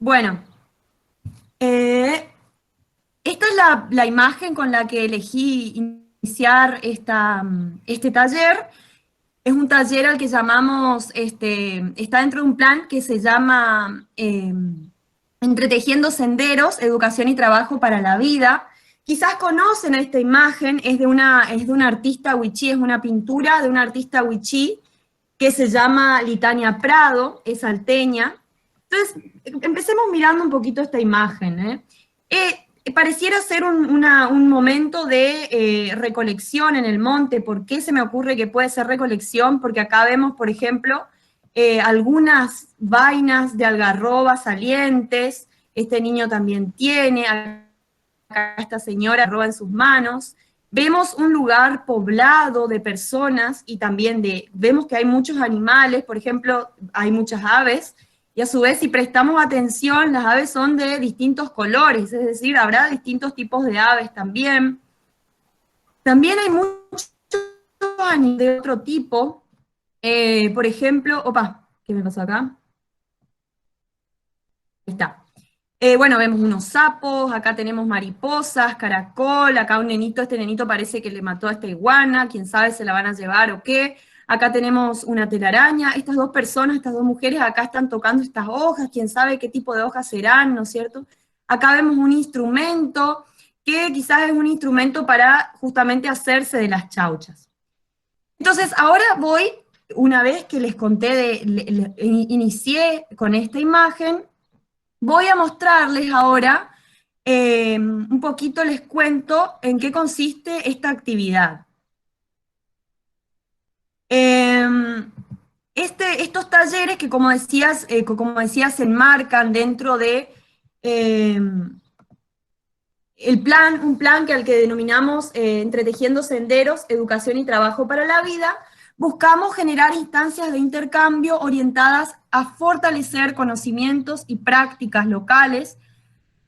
Bueno, eh, esta es la imagen con la que elegí iniciar este taller. Es un taller al que llamamos, está dentro de un plan que se llama Entretejiendo Senderos, Educación y Trabajo para la Vida. Quizás conocen esta imagen, es de una artista wichí, es una pintura de una artista wichí que se llama Litania Prado, es salteña. Entonces, empecemos mirando un poquito esta imagen. Pareciera ser un momento de recolección en el monte. ¿Por qué se me ocurre que puede ser recolección? Porque acá vemos, por ejemplo, algunas vainas de algarroba salientes. Este niño también tiene, acá esta señora roba en sus manos. Vemos un lugar poblado de personas y también vemos que hay muchos animales, por ejemplo, hay muchas aves, y a su vez, si prestamos atención, las aves son de distintos colores, es decir, habrá distintos tipos de aves también. También hay muchos animales de otro tipo, por ejemplo, opa, ¿qué me pasó acá? Ahí está. Bueno, vemos unos sapos, acá tenemos mariposas, caracol, acá un nenito, este nenito parece que le mató a esta iguana, quién sabe se la van a llevar o qué. Acá tenemos una telaraña, estas dos personas, estas dos mujeres acá están tocando estas hojas, quién sabe qué tipo de hojas serán, ¿no es cierto? Acá vemos un instrumento que quizás es un instrumento para justamente hacerse de las chauchas. Entonces, ahora voy, una vez que les conté, inicié con esta imagen, voy a mostrarles ahora, un poquito les cuento en qué consiste esta actividad. Eh, estos talleres que, como decías, se enmarcan dentro de eh, un plan que al que denominamos Entretejiendo Senderos, Educación y Trabajo para la Vida, buscamos generar instancias de intercambio orientadas a fortalecer conocimientos y prácticas locales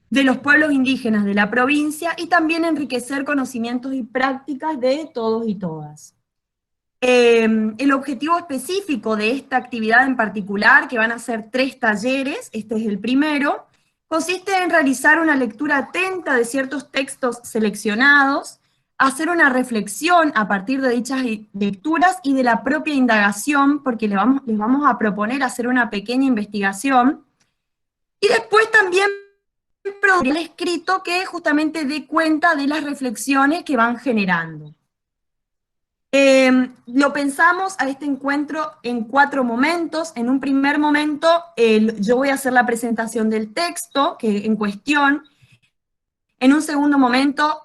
de los pueblos indígenas de la provincia y también enriquecer conocimientos y prácticas de todos y todas. El objetivo específico de esta actividad en particular, que van a ser 3 talleres, este es el primero, consiste en realizar una lectura atenta de ciertos textos seleccionados, hacer una reflexión a partir de dichas lecturas y de la propia indagación, porque les vamos a proponer hacer una pequeña investigación, y después también el escrito que justamente dé cuenta de las reflexiones que van generando. Lo pensamos a este encuentro en 4 momentos. En un primer momento, yo voy a hacer la presentación del texto en cuestión. En un segundo momento,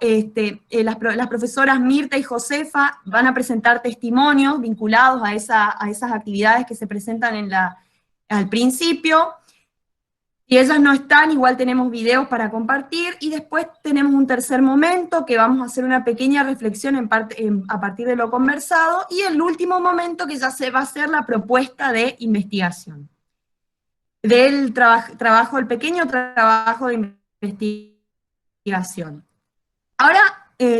las profesoras Mirta y Josefa van a presentar testimonios vinculados a esas actividades que se presentan al principio. Si ellas no están, igual tenemos videos para compartir, y después tenemos un tercer momento que vamos a hacer una pequeña reflexión a partir de lo conversado, y el último momento que ya se va a hacer la propuesta de investigación, del trabajo, el pequeño trabajo de investigación. Ahora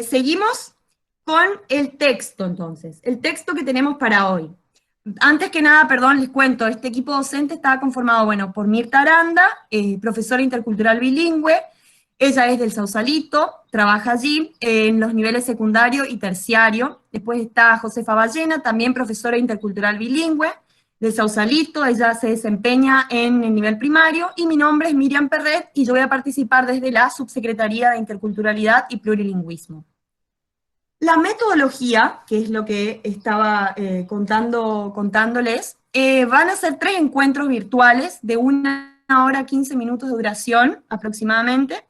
seguimos con el texto entonces, el texto que tenemos para hoy. Antes que nada, perdón, les cuento, este equipo docente está conformado, bueno, por Mirta Aranda, profesora intercultural bilingüe. Ella es del Sausalito, trabaja allí en los niveles secundario y terciario. Después está Josefa Ballena, también profesora intercultural bilingüe del Sausalito. Ella se desempeña en el nivel primario, y mi nombre es Miriam Perret, y yo voy a participar desde la Subsecretaría de Interculturalidad y Plurilingüismo. La metodología, que es lo que estaba contándoles, van a ser 3 encuentros virtuales de 1 hora 15 minutos de duración aproximadamente.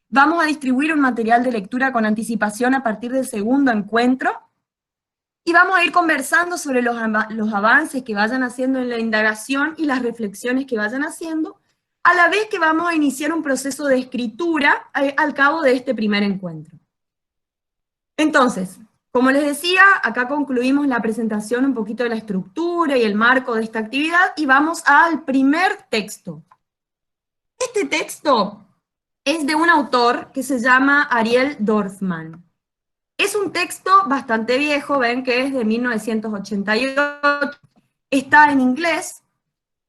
Vamos a distribuir un material de lectura con anticipación a partir del segundo encuentro, y vamos a ir conversando sobre los avances que vayan haciendo en la indagación y las reflexiones que vayan haciendo, a la vez que vamos a iniciar un proceso de escritura al cabo de este primer encuentro. Entonces, como les decía, acá concluimos la presentación un poquito de la estructura y el marco de esta actividad, y vamos al primer texto. Este texto es de un autor que se llama Ariel Dorfman. Es un texto bastante viejo, ven que es de 1988, está en inglés,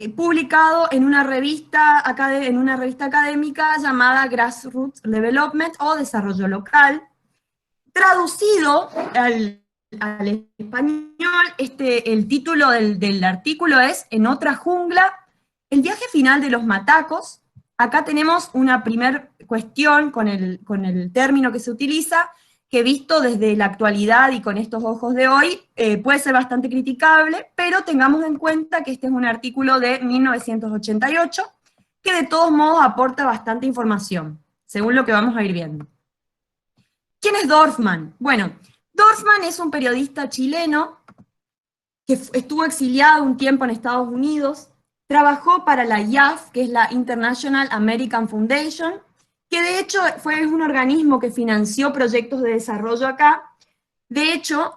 publicado en una revista académica llamada Grassroots Development o Desarrollo Local. Traducido al español, el título del artículo es En otra jungla, el viaje final de los matacos. Acá tenemos una primera cuestión con el término que se utiliza, que visto desde la actualidad y con estos ojos de hoy, puede ser bastante criticable, pero tengamos en cuenta que este es un artículo de 1988, que de todos modos aporta bastante información, según lo que vamos a ir viendo. ¿Quién es Dorfman? Bueno, Dorfman es un periodista chileno que estuvo exiliado un tiempo en Estados Unidos, trabajó para la IAF, que es la International American Foundation, que de hecho fue un organismo que financió proyectos de desarrollo acá. De hecho,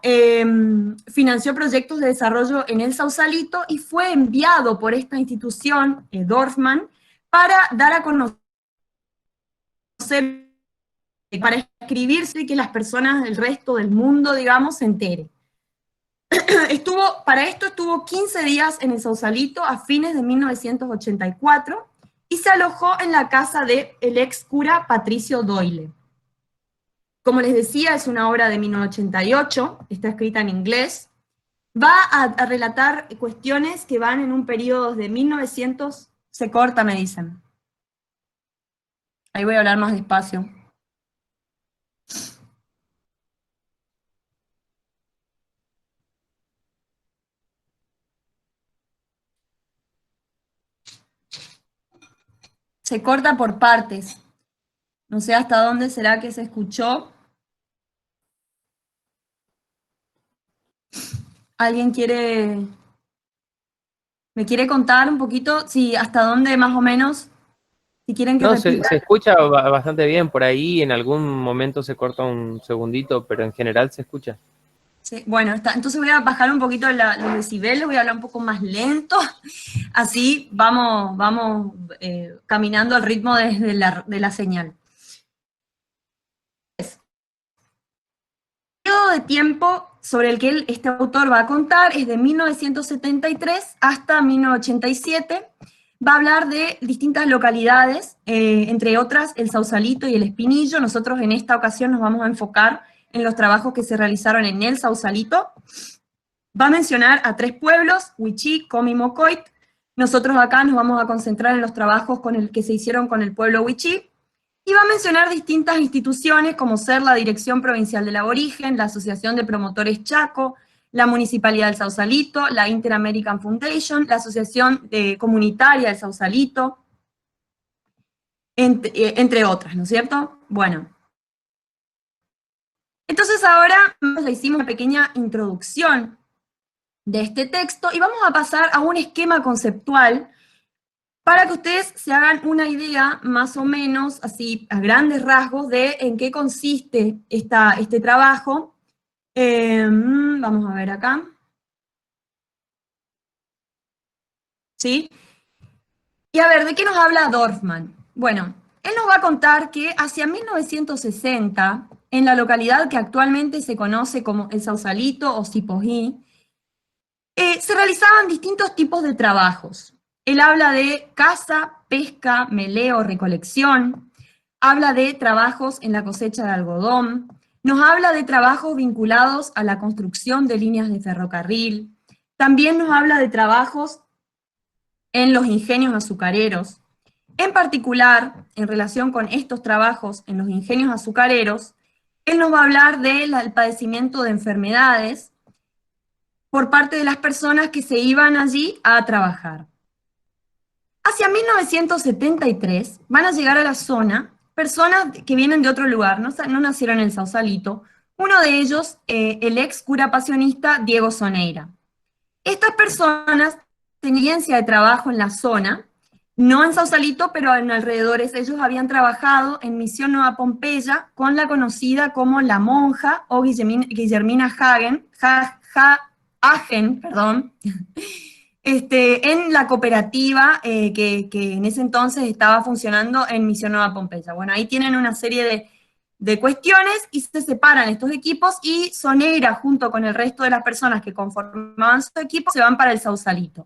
financió proyectos de desarrollo en el Sausalito y fue enviado por esta institución, Dorfman, para dar a conocer, para escribirse y que las personas del resto del mundo, digamos, se entere. Para esto estuvo 15 días en el Sausalito a fines de 1984 y se alojó en la casa del ex cura Patricio Doyle. Como les decía, es una obra de 1988, está escrita en inglés. Va a relatar cuestiones que van en un periodo de 1900... Se corta, me dicen. Ahí voy a hablar más despacio. Se corta por partes. No sé hasta dónde será que se escuchó. ¿Alguien me quiere contar un poquito? Sí, hasta dónde más o menos, si quieren que No, repita. se escucha bastante bien por ahí, en algún momento se corta un segundito, pero en general se escucha. Sí, bueno, entonces voy a bajar un poquito los decibeles, voy a hablar un poco más lento, así vamos caminando al ritmo de la señal. El periodo de tiempo sobre el que este autor va a contar es de 1973 hasta 1987. Va a hablar de distintas localidades, entre otras el Sausalito y el Espinillo. Nosotros en esta ocasión nos vamos a enfocar en los trabajos que se realizaron en el Sausalito. Va a mencionar a 3 pueblos, Huichí, Comi y Mocoit. Nosotros acá nos vamos a concentrar en los trabajos que se hicieron con el pueblo Huichí. Y va a mencionar distintas instituciones, como ser la Dirección Provincial del Aborigen, la Asociación de Promotores Chaco, la Municipalidad del Sausalito, la Inter-American Foundation, la Asociación Comunitaria del Sausalito, entre otras, ¿no es cierto? Bueno. Entonces ahora le hicimos una pequeña introducción de este texto y vamos a pasar a un esquema conceptual para que ustedes se hagan una idea más o menos, así a grandes rasgos, de en qué consiste este trabajo. Vamos a ver acá. ¿Sí? Y a ver, ¿de qué nos habla Dorfman? Bueno, él nos va a contar que hacia 1960, en la localidad que actualmente se conoce como El Sausalito o Sipojí, se realizaban distintos tipos de trabajos. Él habla de caza, pesca, meleo, recolección, habla de trabajos en la cosecha de algodón, nos habla de trabajos vinculados a la construcción de líneas de ferrocarril, también nos habla de trabajos en los ingenios azucareros. En particular, en relación con estos trabajos en los ingenios azucareros, él nos va a hablar del padecimiento de enfermedades por parte de las personas que se iban allí a trabajar. Hacia 1973 van a llegar a la zona personas que vienen de otro lugar, no nacieron en el Sausalito, uno de ellos, el ex cura pasionista Diego Soneira. Estas personas tenían experiencia de trabajo en la zona, no en Sausalito, pero en alrededores. Ellos habían trabajado en Misión Nueva Pompeya con la conocida como La Monja o Guillermina Hagen, perdón, en la cooperativa que en ese entonces estaba funcionando en Misión Nueva Pompeya. Bueno, ahí tienen una serie de cuestiones y se separan estos equipos y Soneira junto con el resto de las personas que conformaban su equipo se van para el Sausalito.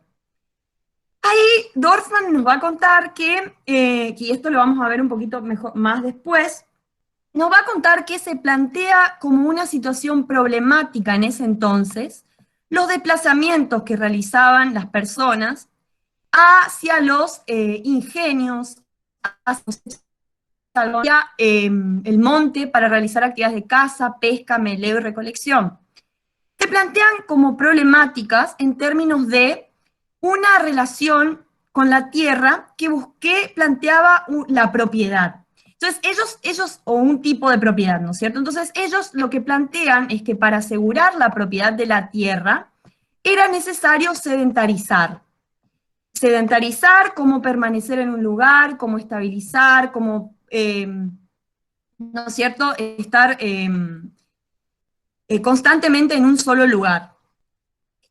Ahí Dorfman nos va a contar y esto lo vamos a ver un poquito mejor, más después, nos va a contar que se plantea como una situación problemática en ese entonces los desplazamientos que realizaban las personas hacia los ingenios, hacia el monte para realizar actividades de caza, pesca, meleo y recolección. Se plantean como problemáticas en términos de una relación con la tierra que planteaba la propiedad. Entonces, o un tipo de propiedad, ¿no es cierto? Entonces, ellos lo que plantean es que para asegurar la propiedad de la tierra era necesario sedentarizar. Sedentarizar, cómo permanecer en un lugar, cómo estabilizar, cómo, ¿no es cierto?, estar constantemente en un solo lugar.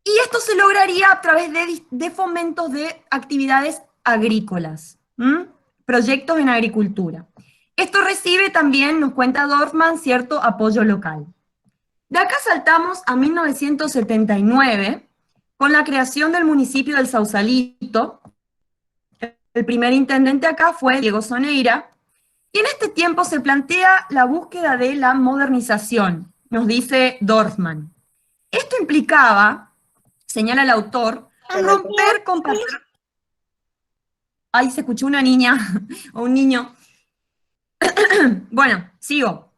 Y esto se lograría a través de fomentos de actividades agrícolas, proyectos en agricultura. Esto recibe también, nos cuenta Dorfman, cierto apoyo local. De acá saltamos a 1979, con la creación del municipio del Sausalito. El primer intendente acá fue Diego Soneira, y en este tiempo se plantea la búsqueda de la modernización, nos dice Dorfman. Esto implicaba, señala el autor, romper con patrones. Ahí se escuchó una niña o un niño. Bueno, sigo.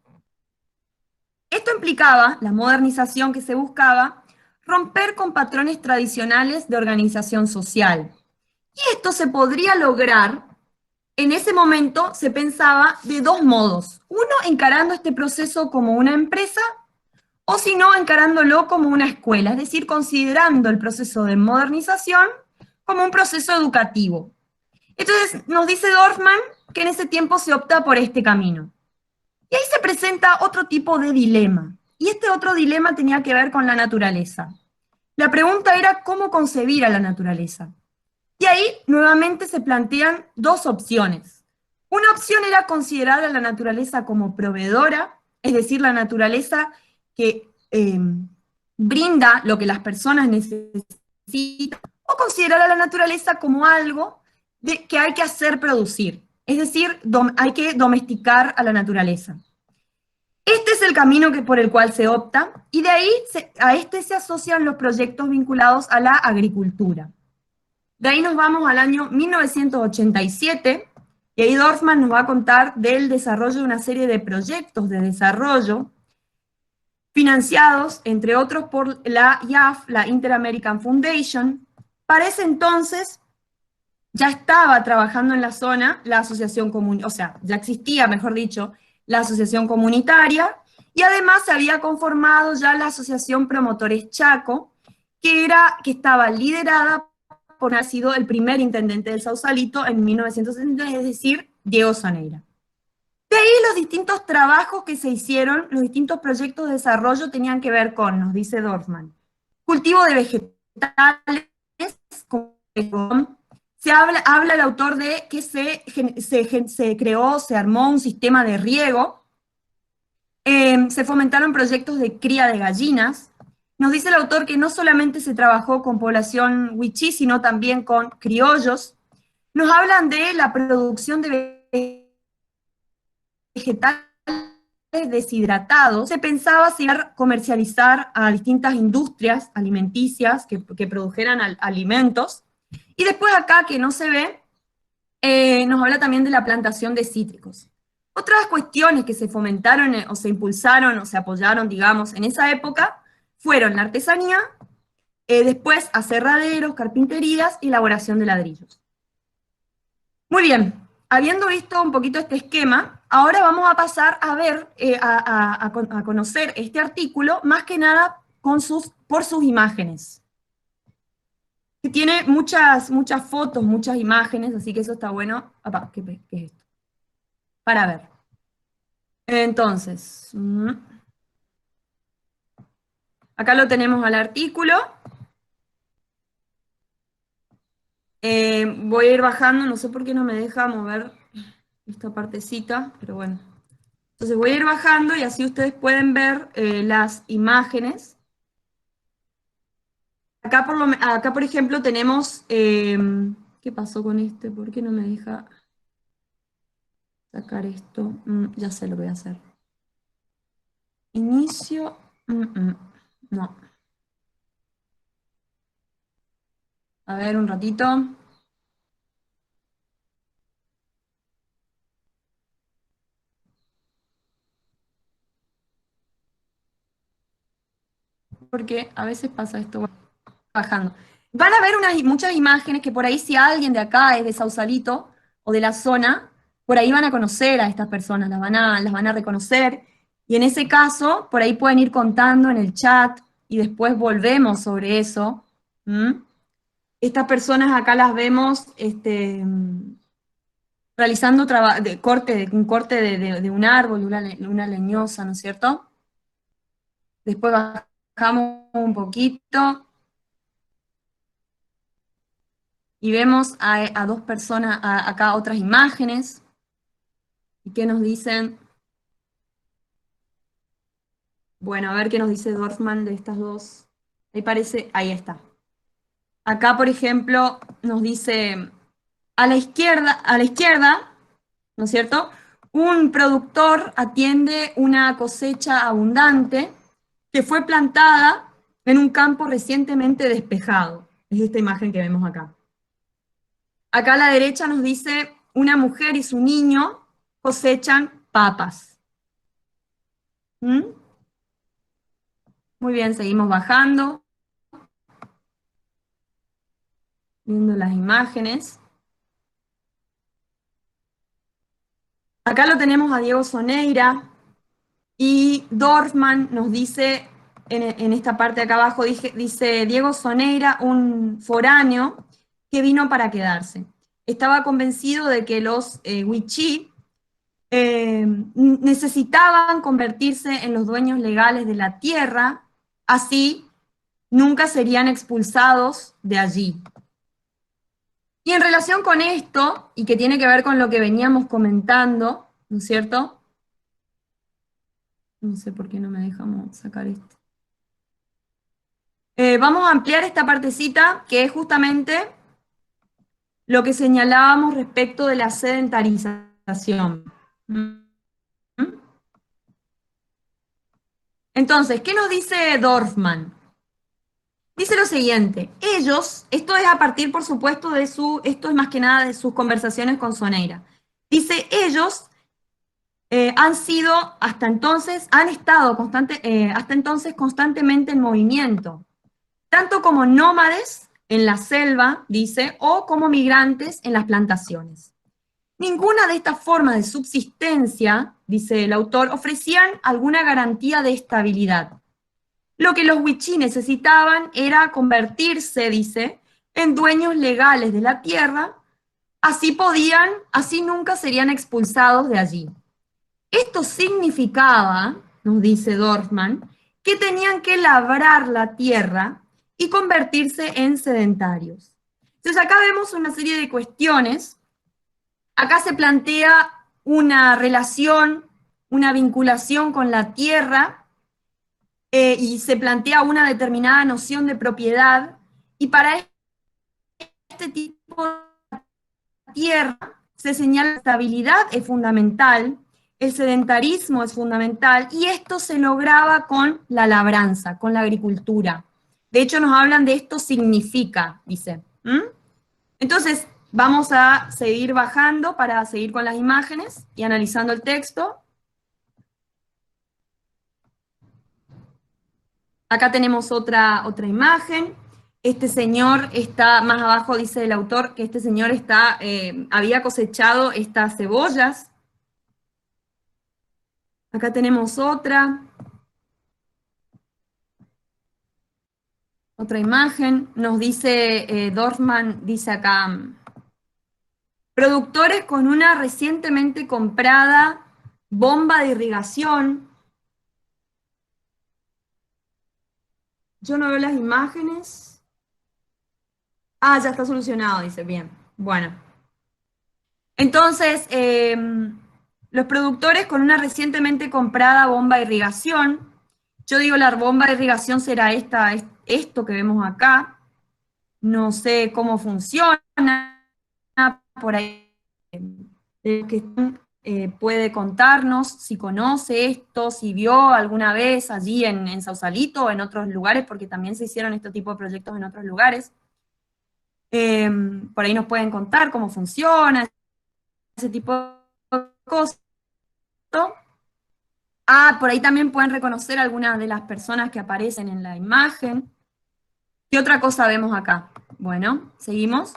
Esto implicaba, la modernización que se buscaba, romper con patrones tradicionales de organización social. Y esto se podría lograr, en ese momento se pensaba de dos modos. Uno, encarando este proceso como una empresa, o si no, encarándolo como una escuela, es decir, considerando el proceso de modernización como un proceso educativo. Entonces, nos dice Dorfman que en ese tiempo se opta por este camino. Y ahí se presenta otro tipo de dilema. Y este otro dilema tenía que ver con la naturaleza. La pregunta era cómo concebir a la naturaleza. Y ahí nuevamente se plantean dos opciones. Una opción era considerar a la naturaleza como proveedora, es decir, la naturaleza que brinda lo que las personas necesitan, o considerar a la naturaleza como algo que hay que hacer producir, es decir, hay que domesticar a la naturaleza. Este es el camino por el cual se opta, y de ahí a este se asocian los proyectos vinculados a la agricultura. De ahí nos vamos al año 1987, y ahí Dorfman nos va a contar del desarrollo de una serie de proyectos de desarrollo financiados, entre otros, por la IAF, la Inter-American Foundation. Para ese entonces ya estaba trabajando en la zona la asociación comunitaria, o sea, ya existía, mejor dicho, la asociación comunitaria, y además se había conformado ya la asociación Promotores Chaco, que estaba liderada por ha sido el primer intendente del Sausalito en 1970, es decir, Diego Soneira. De ahí los distintos trabajos que se hicieron, los distintos proyectos de desarrollo tenían que ver con, nos dice Dorfman, cultivo de vegetales, habla el autor de que se creó, se armó un sistema de riego, se fomentaron proyectos de cría de gallinas. Nos dice el autor que no solamente se trabajó con población wichí, sino también con criollos. Nos hablan de la producción de vegetales deshidratados. Se pensaba comercializar a distintas industrias alimenticias que produjeran alimentos. Y después acá, que no se ve, nos habla también de la plantación de cítricos. Otras cuestiones que se fomentaron o se impulsaron o se apoyaron, digamos, en esa época, fueron la artesanía, después aserraderos, carpinterías y elaboración de ladrillos. Muy bien, habiendo visto un poquito este esquema, ahora vamos a pasar a ver, a conocer este artículo, más que nada por sus imágenes. Que tiene muchas fotos, muchas imágenes, así que eso está bueno. ¿Qué es esto? Para ver. Entonces, acá lo tenemos al artículo. Voy a ir bajando, no sé por qué no me deja mover esta partecita, pero bueno. Entonces voy a ir bajando y así ustedes pueden ver las imágenes. Acá, por ejemplo, tenemos ¿Qué pasó con este? ¿Por qué no me deja sacar esto? Ya sé lo que voy a hacer. Inicio. No. A ver, un ratito. Porque a veces pasa esto bajando. Van a ver muchas imágenes que por ahí si alguien de acá es de Sausalito o de la zona, por ahí van a conocer a estas personas, las van a reconocer. Y en ese caso, por ahí pueden ir contando en el chat y después volvemos sobre eso. Estas personas acá las vemos realizando un corte de un árbol, una leñosa, ¿no es cierto? Después bajamos un poquito y vemos a dos personas, acá otras imágenes, y qué nos dicen. Bueno, a ver qué nos dice Dorfman de estas dos. Ahí parece, ahí está. Acá, por ejemplo, nos dice a la izquierda, ¿no es cierto? Un productor atiende una cosecha abundante que fue plantada en un campo recientemente despejado. Es esta imagen que vemos acá. Acá a la derecha nos dice una mujer y su niño cosechan papas. ¿Mm? Muy bien, seguimos bajando, viendo las imágenes. Acá lo tenemos a Diego Soneira y Dorfman nos dice, en esta parte de acá abajo, dice Diego Soneira, un foráneo que vino para quedarse. Estaba convencido de que los Wichí necesitaban convertirse en los dueños legales de la tierra, así nunca serían expulsados de allí. Y en relación con esto, y que tiene que ver con lo que veníamos comentando, ¿no es cierto? No sé por qué no me dejamos sacar esto. Vamos a ampliar esta partecita, que es justamente lo que señalábamos respecto de la sedentarización. Entonces, ¿qué nos dice Dorfman? Dice lo siguiente, ellos, esto es a partir, por supuesto, esto es más que nada de sus conversaciones con Soneira. Dice, ellos han sido hasta entonces, han estado hasta entonces constantemente en movimiento, tanto como nómades en la selva, dice, o como migrantes en las plantaciones. Ninguna de estas formas de subsistencia, dice el autor, ofrecían alguna garantía de estabilidad. Lo que los wichí necesitaban era convertirse, dice, en dueños legales de la tierra, así nunca serían expulsados de allí. Esto significaba, nos dice Dorfman, que tenían que labrar la tierra y convertirse en sedentarios. Entonces acá vemos una serie de cuestiones. Acá se plantea una relación, una vinculación con la tierra, y se plantea una determinada noción de propiedad, y para este tipo de tierra se señala la estabilidad es fundamental, el sedentarismo es fundamental, y esto se lograba con la labranza, con la agricultura. De hecho, nos hablan de esto significa, dice. Entonces, vamos a seguir bajando para seguir con las imágenes y analizando el texto. Acá tenemos otra imagen. Este señor está, más abajo dice el autor, que este señor había cosechado estas cebollas. Acá tenemos otra imagen. Nos dice, Dorfman dice acá, productores con una recientemente comprada bomba de irrigación. Yo no veo las imágenes. Ah, ya está solucionado, dice, bien. Bueno. Entonces, los productores con una recientemente comprada bomba de irrigación, yo digo la bomba de irrigación será esto que vemos acá, no sé cómo funciona, por ahí que puede contarnos si conoce esto, si vio alguna vez allí en Sausalito o en otros lugares, porque también se hicieron este tipo de proyectos en otros lugares. Por ahí nos pueden contar cómo funciona, ese tipo de cosas. Por ahí también pueden reconocer algunas de las personas que aparecen en la imagen. ¿Qué otra cosa vemos acá? Bueno, seguimos.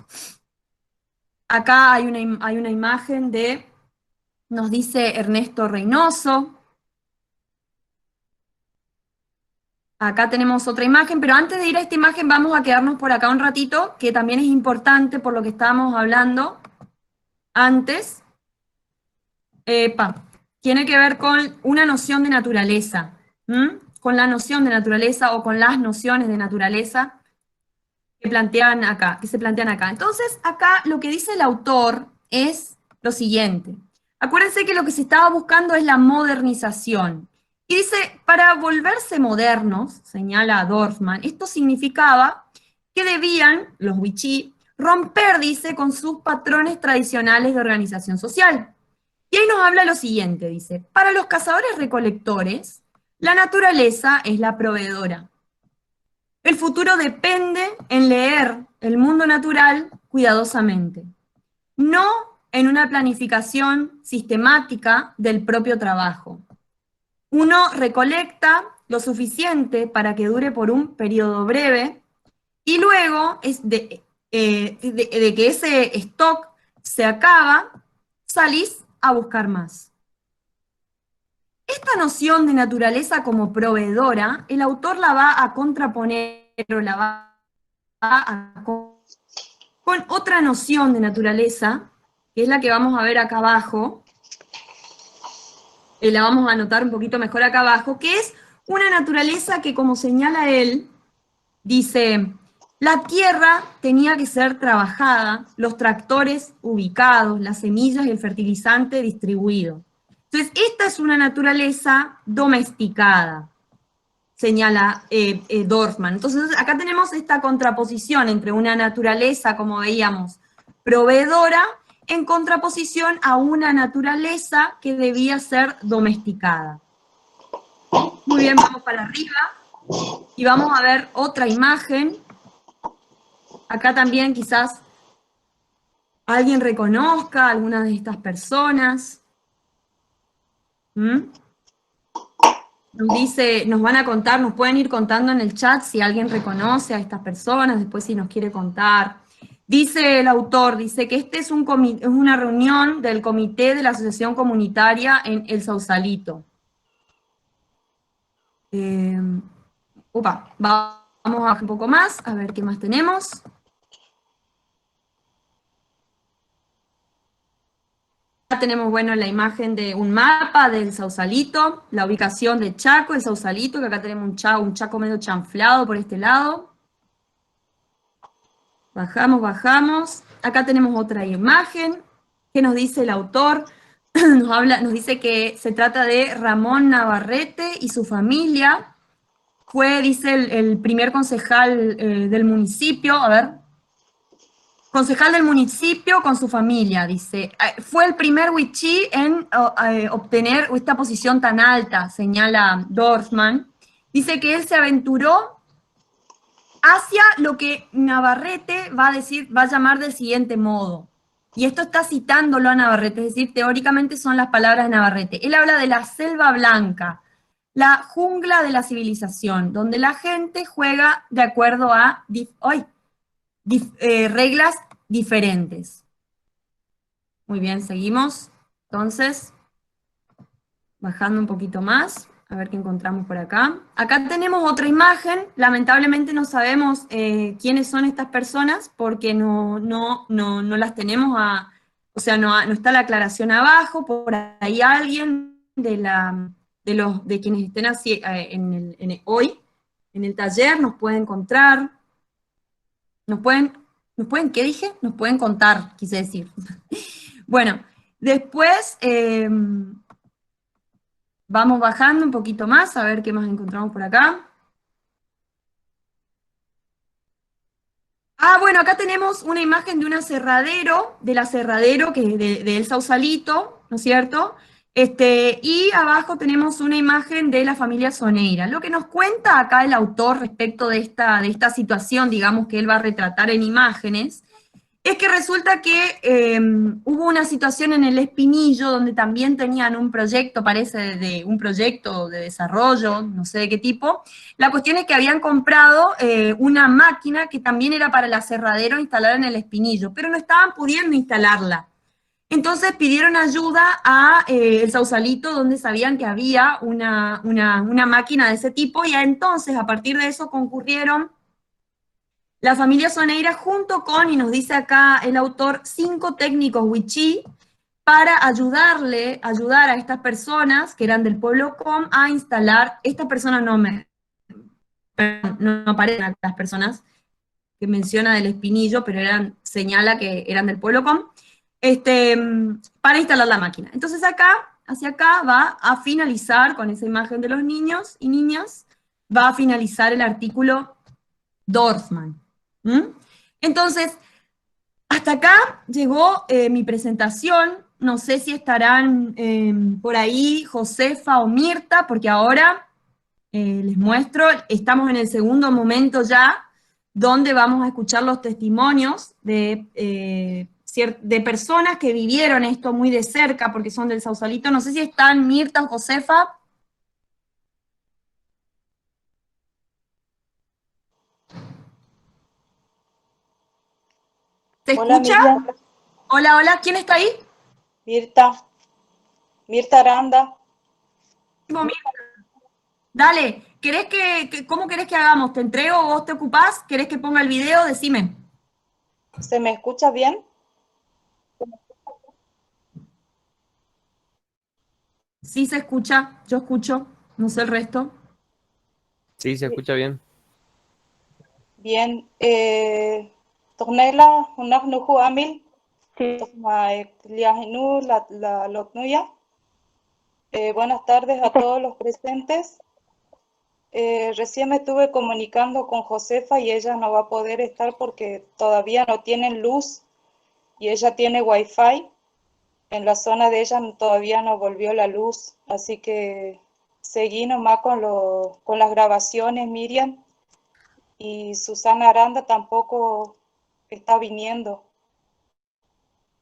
Acá hay una imagen de, nos dice Ernesto Reynoso. Acá tenemos otra imagen, pero antes de ir a esta imagen vamos a quedarnos por acá un ratito, que también es importante por lo que estábamos hablando antes. Tiene que ver con una noción de naturaleza, con la noción de naturaleza o con las nociones de naturaleza que se plantean acá. Entonces, acá lo que dice el autor es lo siguiente. Acuérdense que lo que se estaba buscando es la modernización. Y dice, para volverse modernos, señala Dorfman, esto significaba que debían, los wichí, romper, dice, con sus patrones tradicionales de organización social. Y ahí nos habla lo siguiente, dice, para los cazadores-recolectores, la naturaleza es la proveedora. El futuro depende en leer el mundo natural cuidadosamente, no en una planificación sistemática del propio trabajo. Uno recolecta lo suficiente para que dure por un periodo breve y luego de que ese stock se acaba, salís a buscar más. Esta noción de naturaleza como proveedora, el autor la va a contraponer o la va con otra noción de naturaleza, que es la que vamos a ver acá abajo, la vamos a anotar un poquito mejor acá abajo, que es una naturaleza que, como señala él, dice, la tierra tenía que ser trabajada, los tractores ubicados, las semillas y el fertilizante distribuido. Entonces, esta es una naturaleza domesticada, señala Dorfman. Entonces, acá tenemos esta contraposición entre una naturaleza, como veíamos, proveedora, en contraposición a una naturaleza que debía ser domesticada. Muy bien, vamos para arriba y vamos a ver otra imagen. Acá también quizás alguien reconozca a alguna de estas personas. Nos van a contar, nos pueden ir contando en el chat si alguien reconoce a estas personas, después si nos quiere contar. Dice el autor, dice que este es una reunión del comité de la Asociación Comunitaria en El Sausalito. Vamos a bajar un poco más, a ver qué más tenemos. Acá tenemos, bueno, la imagen de un mapa del Sausalito, la ubicación de Chaco, el Sausalito, que acá tenemos un Chaco medio chanflado por este lado. Bajamos, bajamos. Acá tenemos otra imagen. ¿Qué nos dice el autor? Nos dice que se trata de Ramón Navarrete y su familia. Fue, dice, el primer concejal del municipio. A ver. Concejal del municipio con su familia, dice. Fue el primer wichí en obtener esta posición tan alta, señala Dorfman. Dice que él se aventuró hacia lo que Navarrete va a llamar del siguiente modo. Y esto está citándolo a Navarrete, es decir, teóricamente son las palabras de Navarrete. Él habla de la selva blanca, la jungla de la civilización, donde la gente juega de acuerdo a reglas diferentes. Muy bien, seguimos. Entonces, bajando un poquito más. A ver qué encontramos por acá. Acá tenemos otra imagen. Lamentablemente no sabemos quiénes son estas personas porque no las tenemos o sea, no está la aclaración abajo. Por ahí alguien de quienes estén así hoy en el taller nos puede encontrar. ¿Nos pueden, qué dije? Nos pueden contar, quise decir. Bueno, después... vamos bajando un poquito más, a ver qué más encontramos por acá. Ah, bueno, acá tenemos una imagen de un aserradero, del aserradero que es de El Sausalito, ¿no es cierto? Y abajo tenemos una imagen de la familia Soneira. Lo que nos cuenta acá el autor respecto de esta situación, digamos, que él va a retratar en imágenes, es que resulta que hubo una situación en el Espinillo donde también tenían un proyecto, parece, un proyecto de desarrollo, no sé de qué tipo. La cuestión es que habían comprado una máquina que también era para el aserradero instalada en el Espinillo, pero no estaban pudiendo instalarla. Entonces pidieron ayuda a El Sausalito, donde sabían que había una máquina de ese tipo, y entonces a partir de eso concurrieron la familia Soneira junto con, y nos dice acá el autor, 5 técnicos wichí para ayudar a estas personas que eran del pueblo Com a instalar, estas personas no aparecen las personas que menciona del Espinillo, pero señala que eran del pueblo Com, para instalar la máquina. Entonces acá, hacia acá, va a finalizar con esa imagen de los niños y niñas, va a finalizar el artículo Dorfman. ¿Mm? Entonces, hasta acá llegó mi presentación. No sé si estarán por ahí Josefa o Mirta, porque ahora les muestro, estamos en el segundo momento ya, donde vamos a escuchar los testimonios de personas que vivieron esto muy de cerca, porque son del Sausalito. No sé si están Mirta o Josefa. ¿Se Hola escucha? Miriam, Hola, hola, ¿quién está ahí? Mirta, Mirta Aranda. Dale, ¿cómo querés que hagamos? ¿Te entrego o vos te ocupás? ¿Querés que ponga el video? Decime. ¿Se me escucha bien? Sí se escucha, yo escucho, no sé el resto. Sí, se escucha bien. Bien. Tornela, unak nuhu amil, tokma liahinu la lotnuya. Buenas tardes a todos los presentes. Recién me estuve comunicando con Josefa y ella no va a poder estar porque todavía no tienen luz y ella tiene wifi. En la zona de ella todavía no volvió la luz, así que seguí nomás con las grabaciones, Miriam, y Susana Aranda tampoco está viniendo.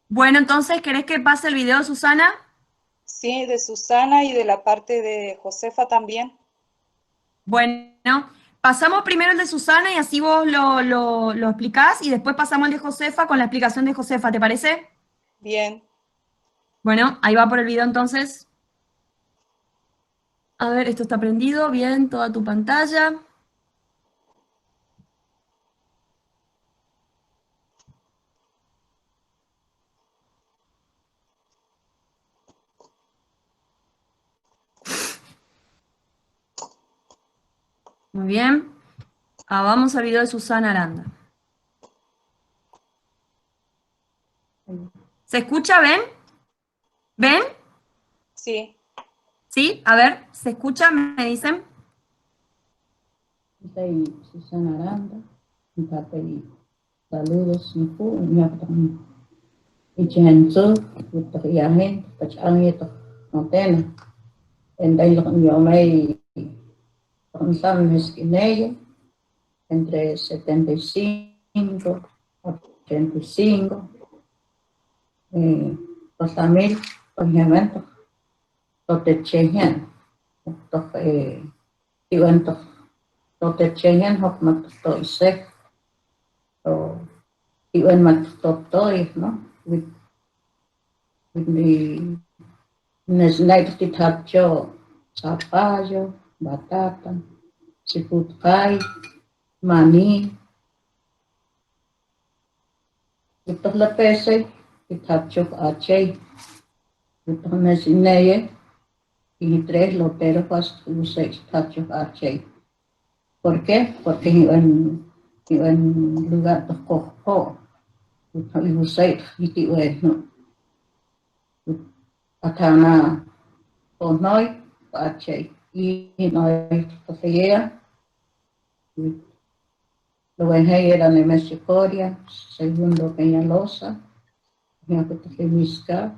Bueno, entonces, ¿querés que pase el video, Susana? Sí, de Susana y de la parte de Josefa también. Bueno, pasamos primero el de Susana y así vos lo explicás y después pasamos el de Josefa con la explicación de Josefa, ¿te parece? Bien. Bueno, ahí va por el video entonces. A ver, esto está prendido, bien, toda tu pantalla. Muy bien. Vamos al video de Susana Aranda. ¿Se escucha? ¿Ven? ¿Ven? Sí. ¿Sí? A ver, ¿se escucha? ¿Me dicen? Soy Susana Aranda, y saludos nipu nyapang ichenzo utayahin pachangito notena en dailon yomei con esquineya entre 75 85 pasamil pañamento totechehan toque iwanto totechehan hokmat to isek to iwan mattotoy no with the nesnaiti tapcho zapallo batata siputkai mani ito la pese itapcho achay ito nesinaye y tres loteros pas usé tapcho achay. ¿Por qué? Porque iban lugar de cojo y usé y bueno acá con noi achay y noi pasaya Luego era Nemesio Coria, segundo Peñalosa, Miacutemisca,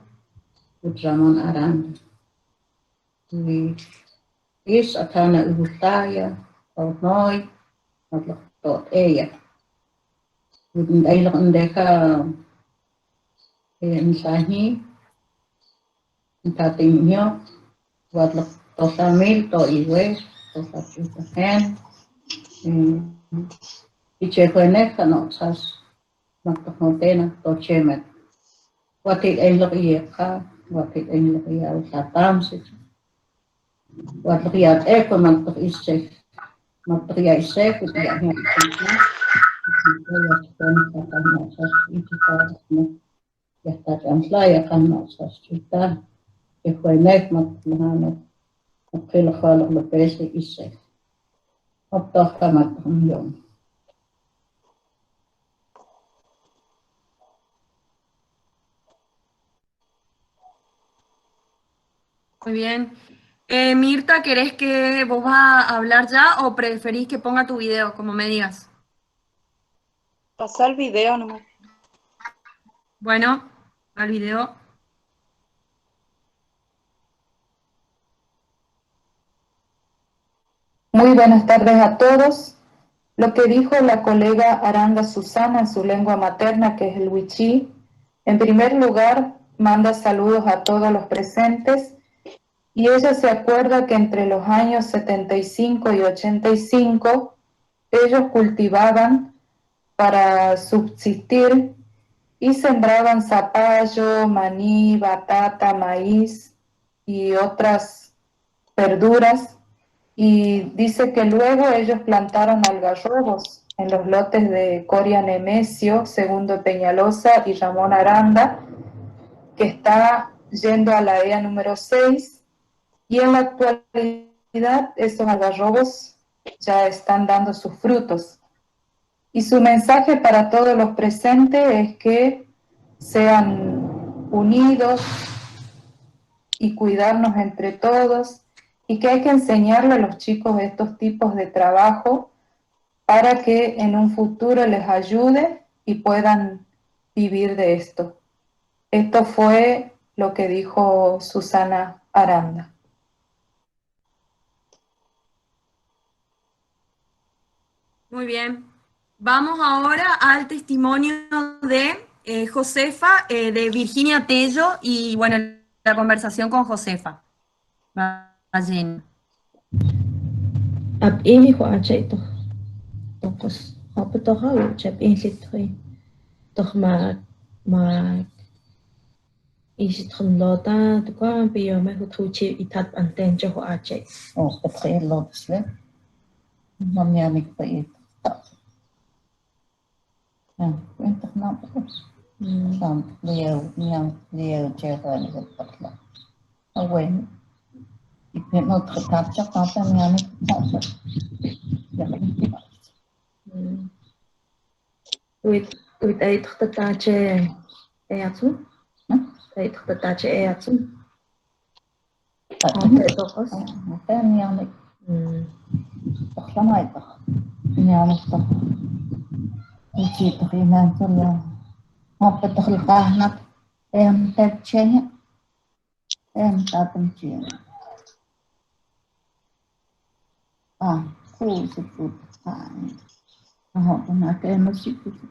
Ramón Aranda. Y is Atana Ubutaya, Ornoy, todo ella. Y ahí lo deja en Sahi, en Tatimio, Guadlo Tosamil, Toiwe, Tosachutahen, y Checoeneca, no, Sas, Mactofotena, Tochemet. What it ain't look here, what it ain't look here, Satamsit. What look here, Echo, Mactof is safe. Mactof is safe, with the hand. Ya está translaya kan sa chuta que fue nek mahano que lo falo lo pese ise opto kamat yon. Muy bien. Mirta, ¿querés que vos vas a hablar ya o preferís que ponga tu video, como me digas? Pasar el video nomás. Bueno, al video. Muy buenas tardes a todos. Lo que dijo la colega Aranda Susana en su lengua materna, que es el wichí, en primer lugar, manda saludos a todos los presentes y ella se acuerda que entre los años 75 y 85 ellos cultivaban para subsistir y sembraban zapallo, maní, batata, maíz y otras verduras. Y dice que luego ellos plantaron algarrobos en los lotes de Coria Nemesio, segundo Peñalosa y Ramón Aranda, que está yendo a la EA número 6, y en la actualidad esos algarrobos ya están dando sus frutos. Y su mensaje para todos los presentes es que sean unidos y cuidarnos entre todos, y que hay que enseñarle a los chicos estos tipos de trabajo para que en un futuro les ayude y puedan vivir de esto. Esto fue lo que dijo Susana Aranda. Muy bien. Vamos ahora al testimonio de Josefa, de Virginia Tello, y bueno, la conversación con Josefa. Ballena. Ab ini ko aja itu, tokos apa toh hal cep ini sih toh ma isi thlota tu ka biar me hutuci itat anten jo aja. Oh, betul lo sih. Mamnya nik pa itu. Nah, itu kenapa? Sampai dia cakap ni betul. Awen. Itu not tetap cakap mamnya nik tak. Uit ay tatache ayatsu, ay tatache ayatsu. Apa tokos? Mamnya nik. Tak sama itu. Mamnya nik tak. Uji terima saja. Apa terlihat terceh, tak terceh. Aku sebut pernah ke masjid itu.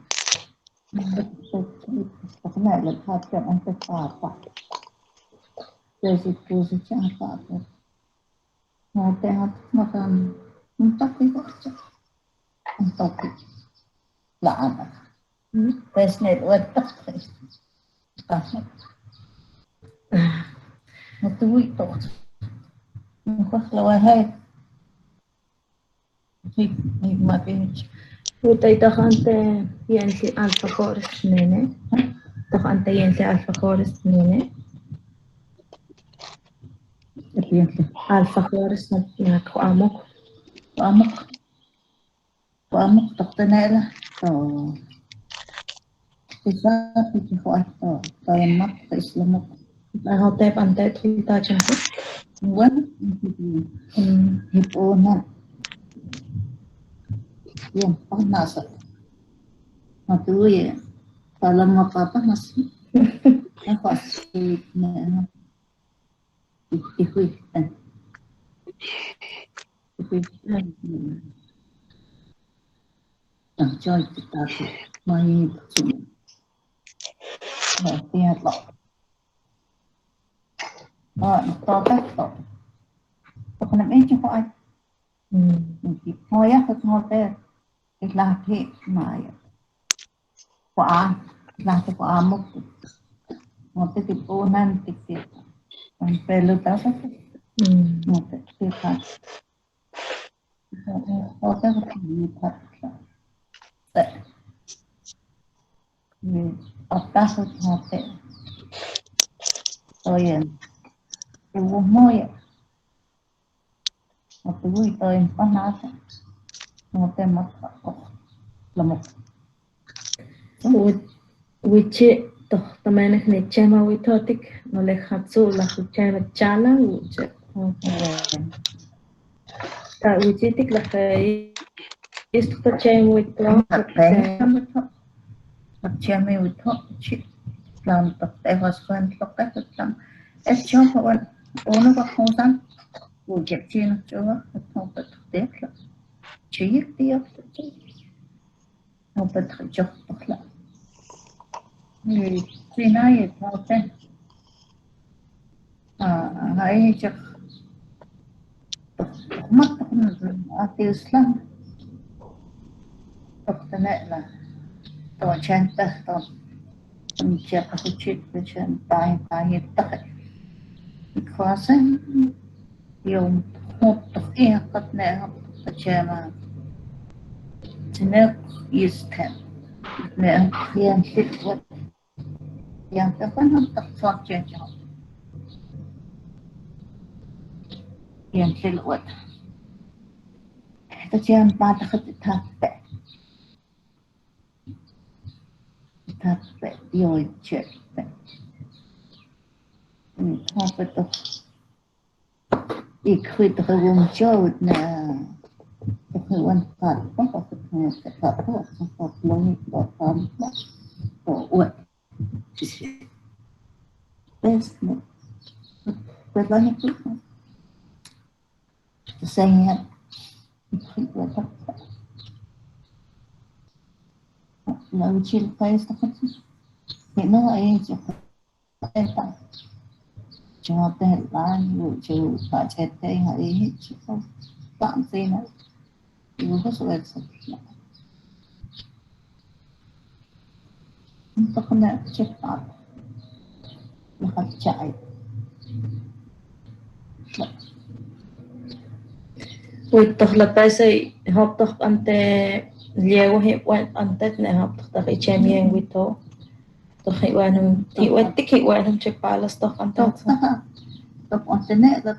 Pernah lihat kan apa? Jadi siapa tu? Mau tengok makan untuk itu aja. Untuk lah, presnet watak. Itu itu. Muka lawai. Utay takante yensi alfajores nene, takante yensi alfajores nene. Alfajores na kuamok. Kuamok taktenela. So, kita pikir kuat tayamak Islamok. Hotep ante kita cakap. Bukan hipona. Yang panas. mà tôi phải làm một cái nó khó xử nè Ihui chẳng cho kita tu mai chung mà tia lọ to tát lọ tôi không biết cho ai thì thôi á thôi thế cái là thế mà quả là cái quả một cái tipo nan cái pelo tá một cái khác có cái gì thật đấy ở ta sẽ học thế rồi cái vùng môi một cái vui tôi có nói một cái mất là một Wichi toh tamanak ne chema witotik no le khatsu la chema chala wuche ta wichi tik la khai ist to chema wito thật chém mình thôi chị làm tập tại hòa xuân tập cách tập làm em cho các bạn nó có không gian buổi chép chuyên cho không phải thực tế là chỉ tiếp không phải thực cho tốt là vì này thao tên hãy cho mất tiêu lắm tập thế này là tổ chân ta tổ mình chắc là chuyện về chuyện tai hiện tại khó sinh dùng một tập kia có thể học tập chơi mà cho nên is ten nè hiện thực vật yang ta vẫn không tập soát chơi cho hiện thực vật ta chơi ba ta có thể thật vậy rồi chuyện vậy không phải tôi ít khi tôi vùng châu nè tôi quan sát có có cái thật có lối có tâm có uất best nó với bao nhiêu phút xây hết khi tôi thật lâu chill phải sao hiện nó ấy cho em tặng cho tên là nhiều chiều phải chết đây hãy chứ không tạm gì nữa nhiều có sự tôi không thể chết tạm nó phải chạy toh la paisai hop toh ante liego he wan ante ne hop toh ta chema yang wito toh he wan ti wat tik he wan che palas toh ante tập internet là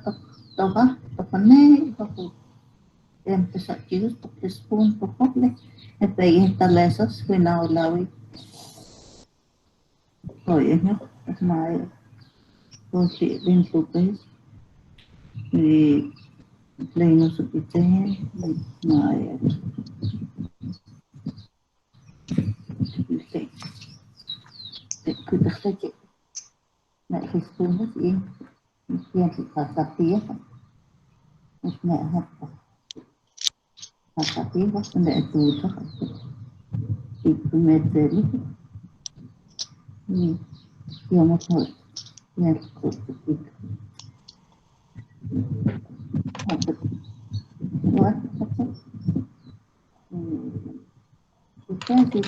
tập á tập này tập em sẽ sợ chứ tập cái spoon tập hot này em phải installation với nào là rồi em nhớ mà tôi sẽ lên số cái vì đây nó sự bị chết mà cứ đặt ra chị lại cái spoon hết gì hiện thì cả cà tía mẹ học cà tía có mẹ tù cho thì mẹ về lúc nhiều một hồi mẹ cụ học được quá cái gì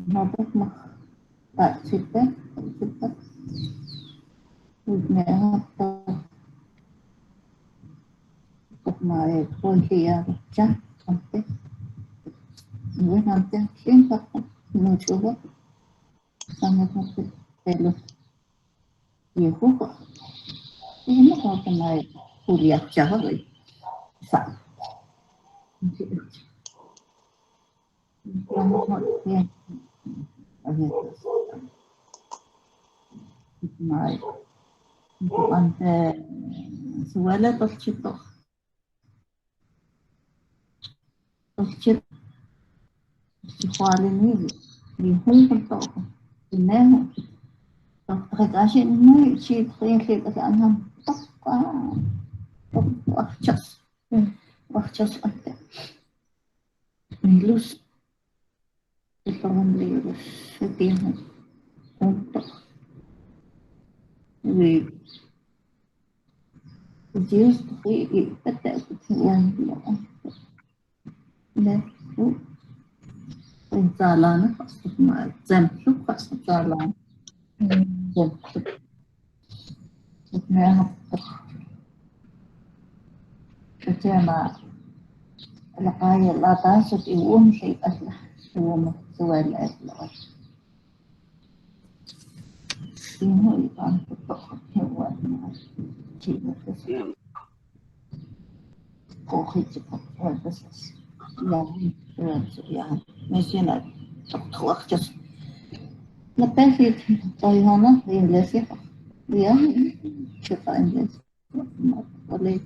nó rất mà tại sự tết mẹ học mà tôi thì chắc không tết người làm chắc khiến các người chú bác xong rồi không tết luôn nhiều phút rồi thì nó có cái này phụ liệt cháu rồi sẵn trong mọi chuyện ở nhà mà ante suele tochito si Juárez ni junto todo, y neno, regaje ni si traje que andan toca, wachas ante, ni luz, el hombre se tiene junto, y Dios y pete que ne Jalan pasti mal jemput pasti jalan jemput nah كما لقاي لا تاسد يوم شيء أهله هو سوى الأهل إنه يبان تطخ هو شيء مكسر كوخي تبقى بس يعني مثلا تطخ جس نبهي طيهنا إنجليزي يعني شوف إنجليزي وليس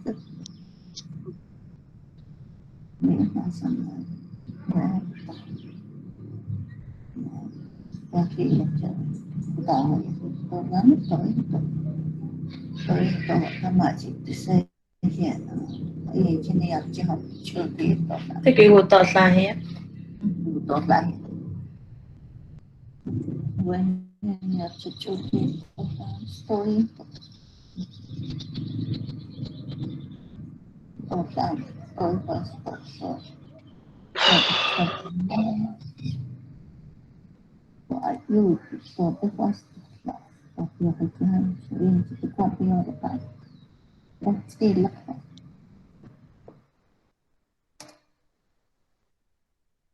Thế cái vụ tọt là hết.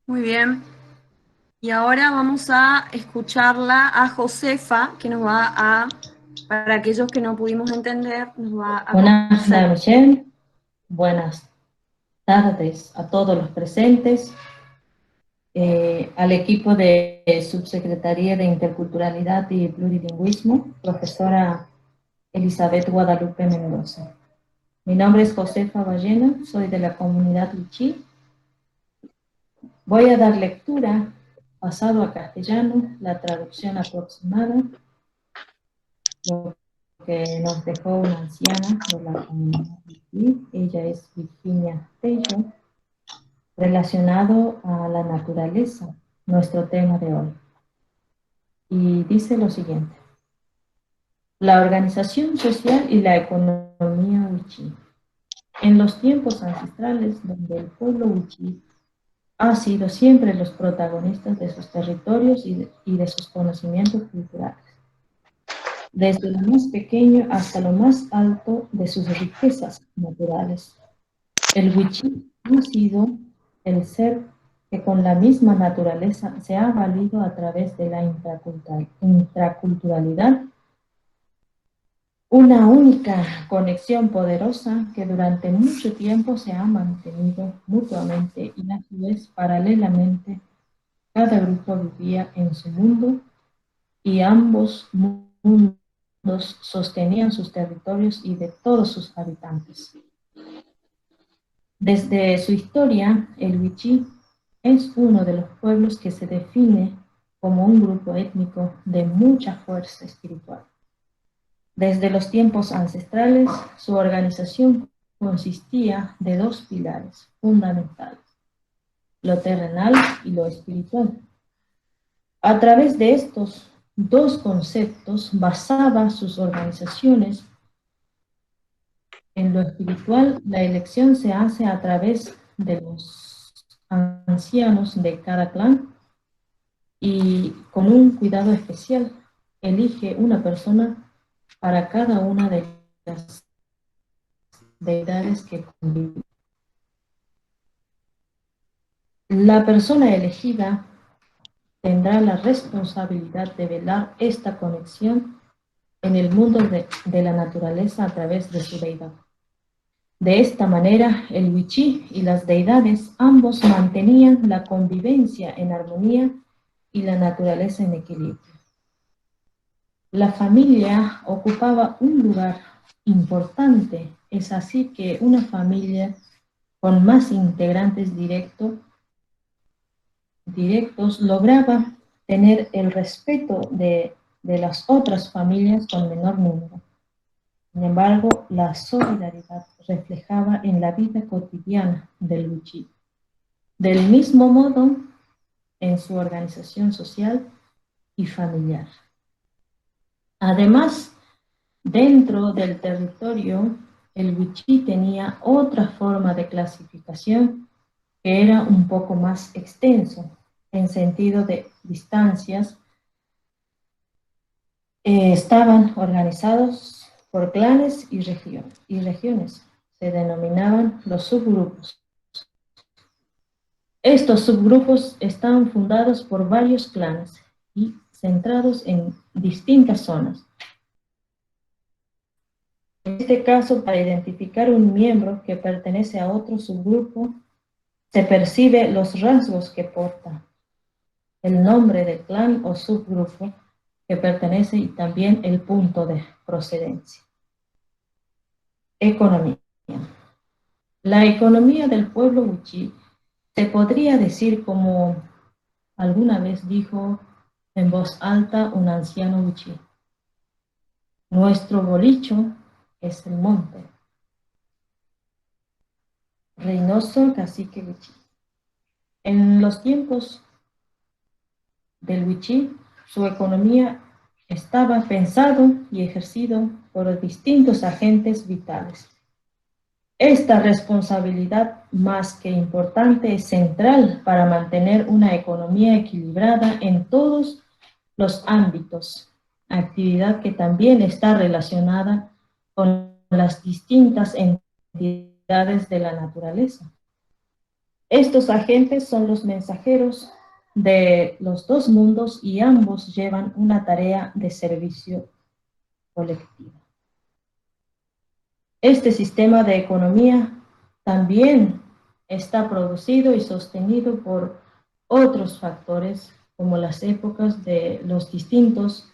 Muy bien. Y ahora vamos a escucharla a Josefa, que nos va a, para aquellos que no pudimos entender, nos va a Buenas hacer. noches, buenas tardes a todos los presentes, al equipo de Subsecretaría de Interculturalidad y Plurilingüismo, profesora Elizabeth Guadalupe Mendoza. Mi nombre es Josefa Ballena, soy de la comunidad Wichí. Voy a dar lectura, pasado a castellano, la traducción aproximada, lo que nos dejó una anciana de la comunidad Wichí. Ella es Virginia Tello, relacionado a la naturaleza, nuestro tema de hoy. Y dice lo siguiente: la organización social y la economía Wichí. En los tiempos ancestrales, donde el pueblo Wichí ha sido siempre los protagonistas de sus territorios y de sus conocimientos culturales, desde lo más pequeño hasta lo más alto de sus riquezas naturales. El Wichí ha sido el ser que con la misma naturaleza se ha valido a través de la intraculturalidad, una única conexión poderosa que durante mucho tiempo se ha mantenido mutuamente y a su vez paralelamente. Cada grupo vivía en su mundo y ambos mundos sostenían sus territorios y de todos sus habitantes. Desde su historia, el Wichí es uno de los pueblos que se define como un grupo étnico de mucha fuerza espiritual. Desde los tiempos ancestrales, su organización consistía de dos pilares fundamentales: lo terrenal y lo espiritual. A través de estos dos conceptos basaba sus organizaciones. En lo espiritual, la elección se hace a través de los ancianos de cada clan y con un cuidado especial elige una persona para cada una de las deidades que conviven. La persona elegida tendrá la responsabilidad de velar esta conexión en el mundo de la naturaleza a través de su deidad. De esta manera, el Wichí y las deidades ambos mantenían la convivencia en armonía y la naturaleza en equilibrio. La familia ocupaba un lugar importante, es así que una familia con más integrantes directos directos lograba tener el respeto de las otras familias con menor número. Sin embargo, la solidaridad reflejaba en la vida cotidiana del wichí. Del mismo modo, en su organización social y familiar. Además, dentro del territorio, el wichí tenía otra forma de clasificación que era un poco más extenso, en sentido de distancias. Estaban organizados por clanes y regiones. Se denominaban los subgrupos. Estos subgrupos estaban fundados por varios clanes y centrados en distintas zonas. En este caso, para identificar un miembro que pertenece a otro subgrupo, se percibe los rasgos que porta, el nombre del clan o subgrupo que pertenece y también el punto de procedencia. Economía. La economía del pueblo wichí se podría decir como alguna vez dijo en voz alta un anciano wichí: nuestro bolicho es el monte. Reynoso cacique wichí. En los tiempos del wichí, su economía estaba pensado y ejercido por distintos agentes vitales. Esta responsabilidad, más que importante, es central para mantener una economía equilibrada en todos los ámbitos, actividad que también está relacionada con las distintas entidades de la naturaleza. Estos agentes son los mensajeros de los dos mundos y ambos llevan una tarea de servicio colectivo. Este sistema de economía también está producido y sostenido por otros factores como las épocas de los distintos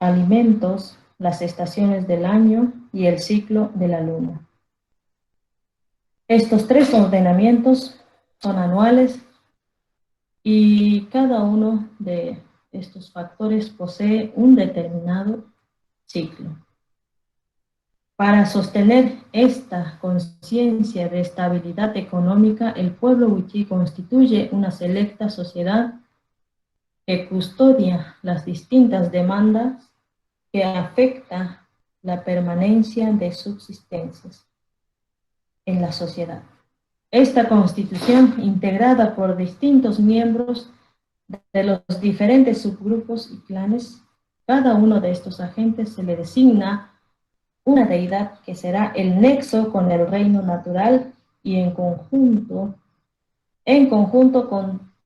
alimentos, las estaciones del año y el ciclo de la luna. Estos tres ordenamientos son anuales y cada uno de estos factores posee un determinado ciclo. Para sostener esta conciencia de estabilidad económica, el pueblo wichí constituye una selecta sociedad que custodia las distintas demandas que afectan la permanencia de subsistencias en la sociedad. Esta constitución, integrada por distintos miembros de los diferentes subgrupos y clanes, cada uno de estos agentes se le designa una deidad que será el nexo con el reino natural y en conjunto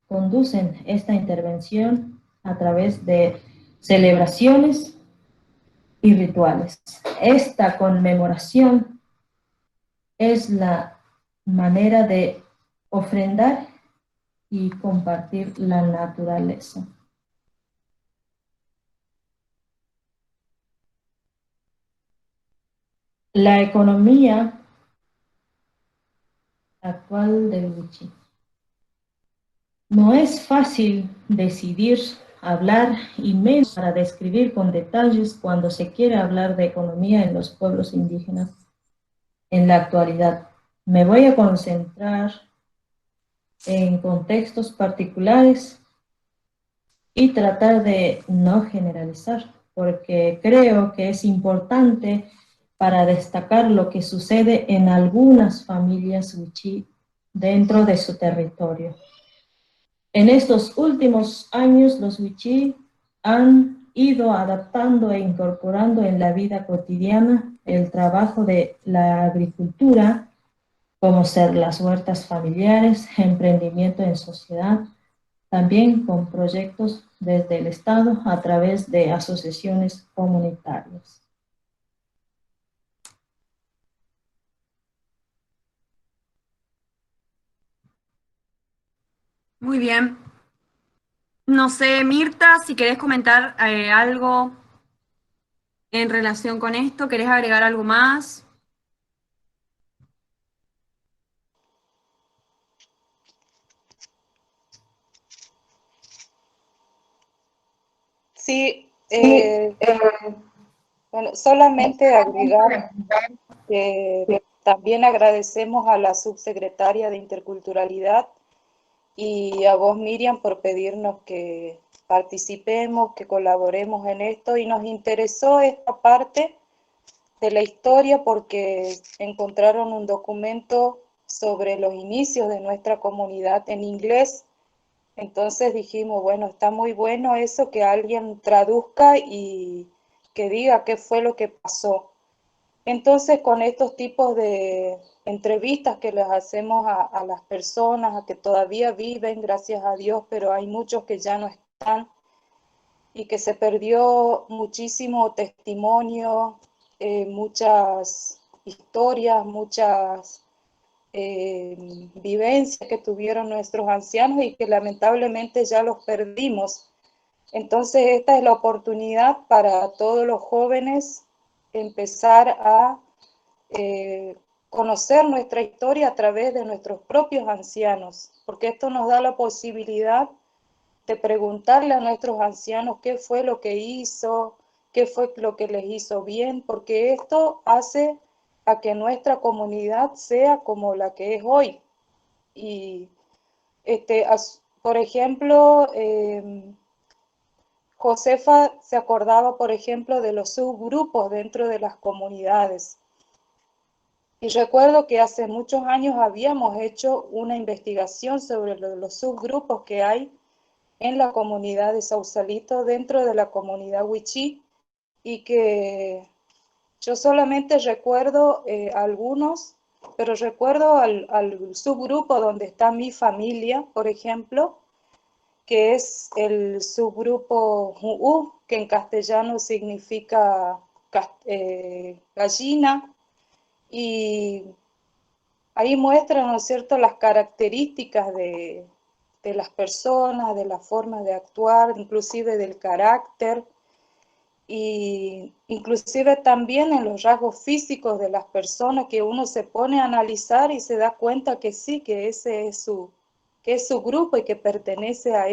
conducen esta intervención a través de celebraciones y rituales. Esta conmemoración es la manera de ofrendar y compartir la naturaleza. La economía actual del wichí. No es fácil decidir, hablar y menos para describir con detalles cuando se quiere hablar de economía en los pueblos indígenas en la actualidad. Me voy a concentrar en contextos particulares y tratar de no generalizar, porque creo que es importante para destacar lo que sucede en algunas familias wichí dentro de su territorio. En estos últimos años, los wichí han ido adaptando e incorporando en la vida cotidiana el trabajo de la agricultura, como ser las huertas familiares, emprendimiento en sociedad, también con proyectos desde el Estado a través de asociaciones comunitarias. Muy bien. No sé, Mirta, si querés comentar algo en relación con esto, ¿querés agregar algo más? Sí, bueno, solamente agregar que también agradecemos a la subsecretaria de Interculturalidad y a vos, Miriam, por pedirnos que participemos, que colaboremos en esto, y nos interesó esta parte de la historia porque encontraron un documento sobre los inicios de nuestra comunidad en inglés. Entonces dijimos, bueno, está muy bueno eso, que alguien traduzca y que diga qué fue lo que pasó. Entonces, con estos tipos de entrevistas que les hacemos a las personas, a que todavía viven, gracias a Dios, pero hay muchos que ya no están, y que se perdió muchísimo testimonio, muchas historias, muchas vivencias que tuvieron nuestros ancianos y que lamentablemente ya los perdimos. Entonces esta es la oportunidad para todos los jóvenes empezar a conocer nuestra historia a través de nuestros propios ancianos, porque esto nos da la posibilidad de preguntarle a nuestros ancianos qué fue lo que hizo, qué fue lo que les hizo bien, porque esto hace a que nuestra comunidad sea como la que es hoy. Y por ejemplo, Josefa se acordaba, por ejemplo, de los subgrupos dentro de las comunidades. Y recuerdo que hace muchos años habíamos hecho una investigación sobre los subgrupos que hay en la comunidad de Sausalito, dentro de la comunidad Wichí, y que yo solamente recuerdo algunos, pero recuerdo al subgrupo donde está mi familia, por ejemplo, que es el subgrupo Hu'u, que en castellano significa gallina, y ahí muestran, ¿no es cierto?, las características de las personas, de la forma de actuar, inclusive del carácter, y inclusive también en los rasgos físicos de las personas, que uno se pone a analizar y se da cuenta que sí, que ese es su grupo y que pertenece a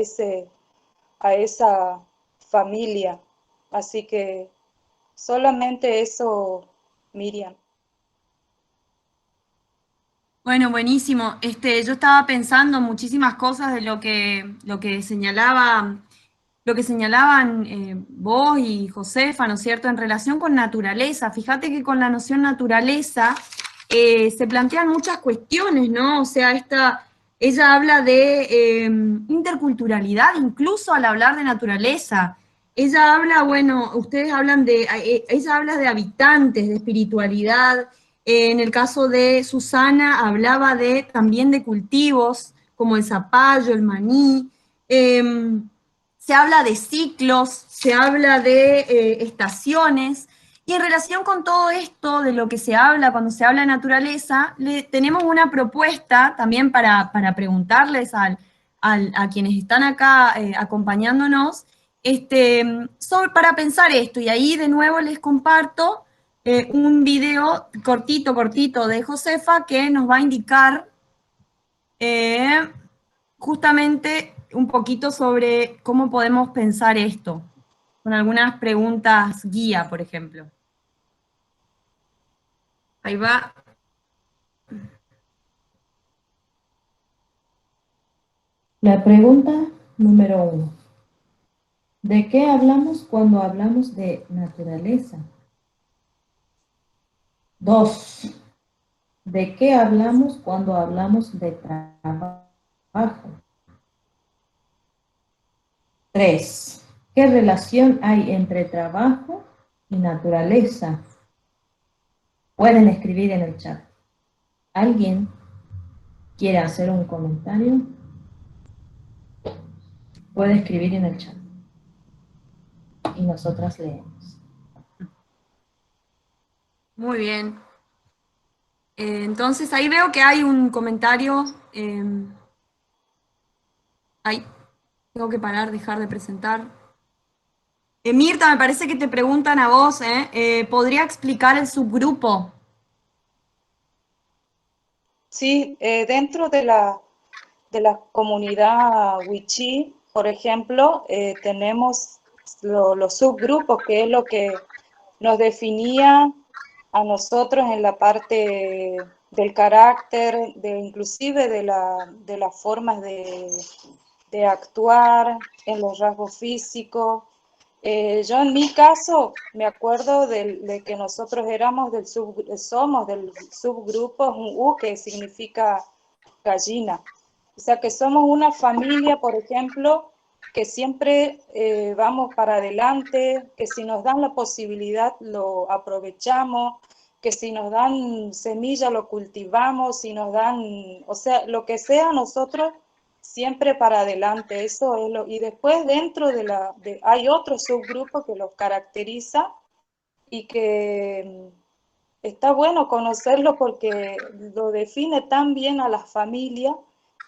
esa familia. Así que solamente eso, Miriam. Bueno, buenísimo. Yo estaba pensando muchísimas cosas de lo que señalaban vos y Josefa, ¿no es cierto?, en relación con naturaleza. Fíjate que con la noción naturaleza se plantean muchas cuestiones, ¿no? O sea, ella habla de interculturalidad, incluso al hablar de naturaleza. Ella habla, bueno, ella habla de habitantes, de espiritualidad. En el caso de Susana, hablaba también de cultivos, como el zapallo, el maní. Se habla de ciclos, se habla de estaciones, y en relación con todo esto de lo que se habla cuando se habla de naturaleza, tenemos una propuesta también para preguntarles a quienes están acá acompañándonos, para pensar esto, y ahí de nuevo les comparto un video cortito de Josefa que nos va a indicar justamente un poquito sobre cómo podemos pensar esto, con algunas preguntas guía, por ejemplo. Ahí va. La pregunta número 1. ¿De qué hablamos cuando hablamos de naturaleza? 2. ¿De qué hablamos cuando hablamos de trabajo? 3. ¿Qué relación hay entre trabajo y naturaleza? Pueden escribir en el chat. ¿Alguien quiere hacer un comentario? Puede escribir en el chat. Y nosotras leemos. Muy bien. Entonces ahí veo que hay un comentario. Ahí, tengo que parar, dejar de presentar. Mirta, me parece que te preguntan a vos, ¿podría explicar el subgrupo? Sí, dentro de la comunidad Wichí, por ejemplo, tenemos los subgrupos, que es lo que nos definía a nosotros en la parte del carácter, inclusive de las formas de actuar, en los rasgos físicos. Yo en mi caso me acuerdo de que nosotros somos del subgrupo U, que significa gallina. O sea que somos una familia, por ejemplo, que siempre vamos para adelante, que si nos dan la posibilidad lo aprovechamos, que si nos dan semilla lo cultivamos, si nos dan, o sea, lo que sea, nosotros siempre para adelante. Eso es y después dentro hay otro subgrupo que los caracteriza y que está bueno conocerlo porque lo define tan bien a la familia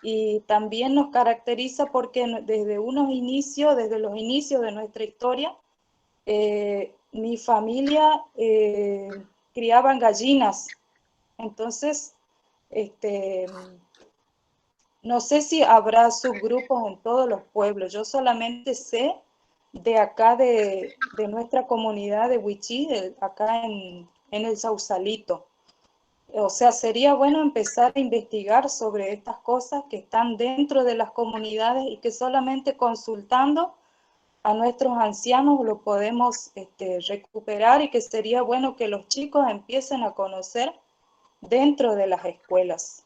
y también nos caracteriza porque desde los inicios de nuestra historia, mi familia criaban gallinas. Entonces, no sé si habrá subgrupos en todos los pueblos. Yo solamente sé de acá de nuestra comunidad de Wichí, acá en el Sausalito. O sea, sería bueno empezar a investigar sobre estas cosas que están dentro de las comunidades y que solamente consultando a nuestros ancianos lo podemos recuperar, y que sería bueno que los chicos empiecen a conocer dentro de las escuelas.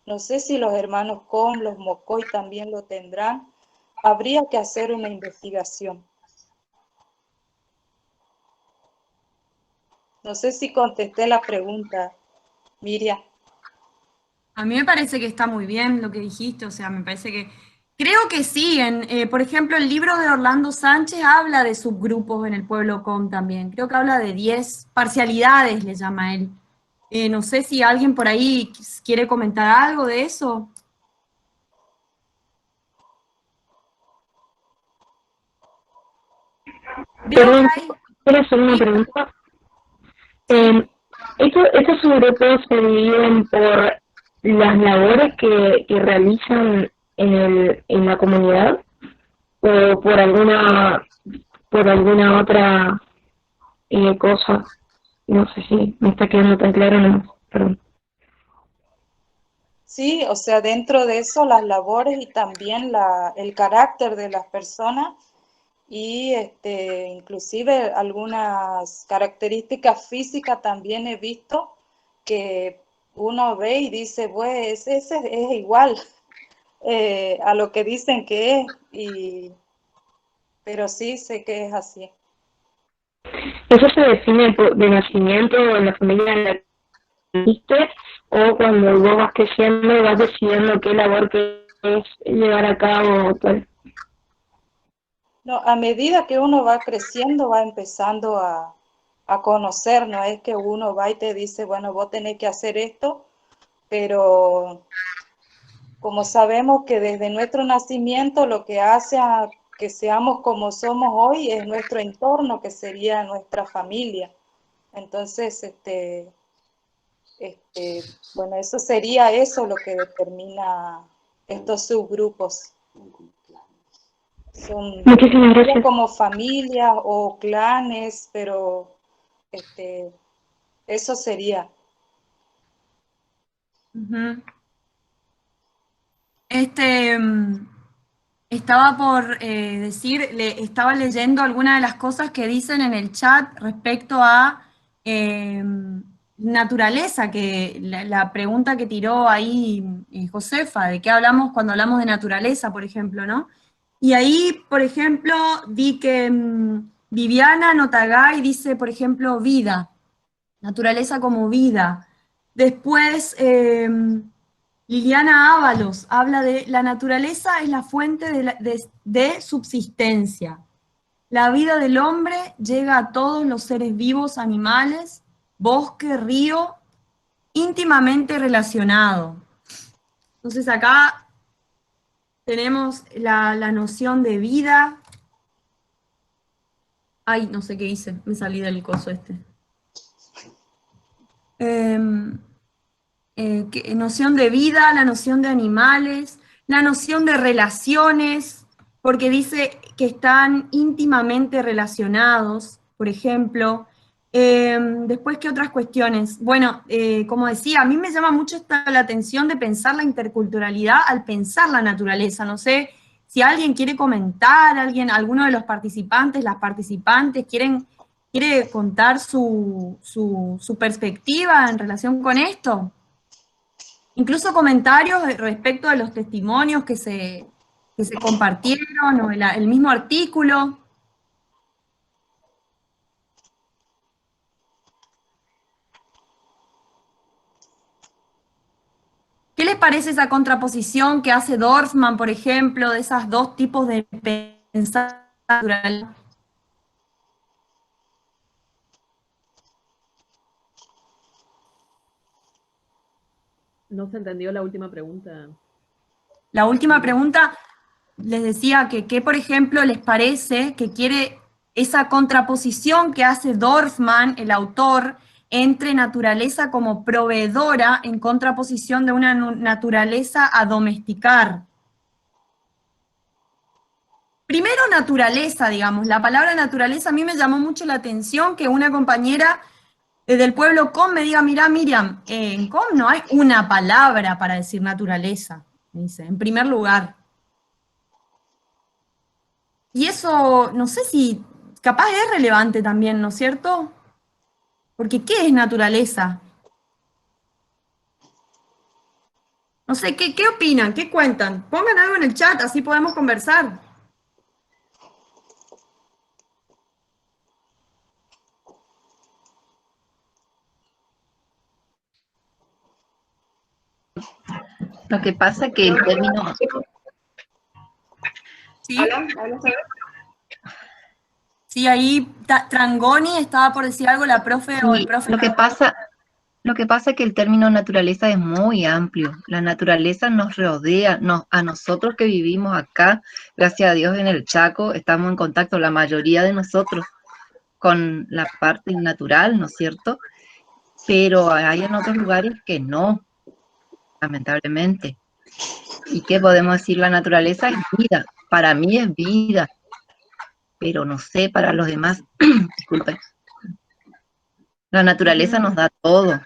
No sé si los hermanos Com, los Mocoy también lo tendrán. Habría que hacer una investigación. No sé si contesté la pregunta, Miriam. A mí me parece que está muy bien lo que dijiste, o sea, me parece que... Creo que sí, por ejemplo, el libro de Orlando Sánchez habla de subgrupos en el pueblo Com también. Creo que habla de 10 parcialidades, le llama él. No sé si alguien por ahí quiere comentar algo de eso. Perdón, ¿puedo hacer una pregunta? ¿Estos subgrupos se dividen por las labores que realizan en la comunidad o por alguna otra cosa? No sé si me está quedando tan claro, no, perdón. Sí, o sea, dentro de eso las labores y también el carácter de las personas, y inclusive algunas características físicas también he visto que uno ve y dice, pues ese es igual a lo que dicen que es, pero sí sé que es así. ¿Eso se define de nacimiento en la familia en la que naciste, o cuando vos vas creciendo vas decidiendo qué labor querés llevar a cabo o tal? No, a medida que uno va creciendo va empezando a conocer, no es que uno va y te dice, bueno, vos tenés que hacer esto, pero como sabemos que desde nuestro nacimiento lo que hace a que seamos como somos hoy es nuestro entorno, que sería nuestra familia. Entonces, bueno, eso sería lo que determina estos subgrupos. Son Muchísimas gracias. como familias o clanes, pero eso sería. Estaba por estaba leyendo algunas de las cosas que dicen en el chat respecto a naturaleza, que la pregunta que tiró ahí Josefa, de qué hablamos cuando hablamos de naturaleza, por ejemplo, ¿no? Y ahí, por ejemplo, vi que Viviana Notagay dice, por ejemplo, vida, naturaleza como vida. Después, Liliana Ábalos habla de la naturaleza es la fuente de subsistencia. La vida del hombre llega a todos los seres vivos, animales, bosque, río, íntimamente relacionado. Entonces acá tenemos la noción de vida. Ay, no sé qué hice, me salí del coso este. Noción de vida, la noción de animales, la noción de relaciones, porque dice que están íntimamente relacionados, por ejemplo. Después, ¿qué otras cuestiones? Bueno, como decía, a mí me llama mucho la atención de pensar la interculturalidad al pensar la naturaleza. No sé si alguien quiere comentar, alguno de los participantes, las participantes, quiere contar su perspectiva en relación con esto. Incluso comentarios respecto de los testimonios que se compartieron, o el mismo artículo. ¿Qué les parece esa contraposición que hace Dorfman, por ejemplo, de esos dos tipos de pensar natural? No se entendió la última pregunta. La última pregunta, les decía que, por ejemplo, les parece que quiere esa contraposición que hace Dorfman, el autor, entre naturaleza como proveedora en contraposición de una naturaleza a domesticar. Primero, naturaleza, digamos. La palabra naturaleza a mí me llamó mucho la atención que una compañera del pueblo Com me diga, mira, Miriam, en Com no hay una palabra para decir naturaleza, me dice, en primer lugar. Y eso, no sé si capaz es relevante también, ¿no es cierto? Porque ¿qué es naturaleza? No sé, ¿qué opinan? ¿Qué cuentan? Pongan algo en el chat, así podemos conversar. Lo que pasa que el término, ¿Sí? Sí, ahí Trangoni estaba por decir algo, la profe o el sí, profe. lo que pasa es que el término naturaleza es muy amplio. La naturaleza nos rodea, a nosotros que vivimos acá, gracias a Dios en el Chaco, estamos en contacto, la mayoría de nosotros, con la parte natural, ¿no es cierto? Pero hay en otros lugares que no, lamentablemente. ¿Y qué podemos decir? La naturaleza es vida. Para mí es vida, pero no sé, para los demás, disculpen. La naturaleza nos da todo,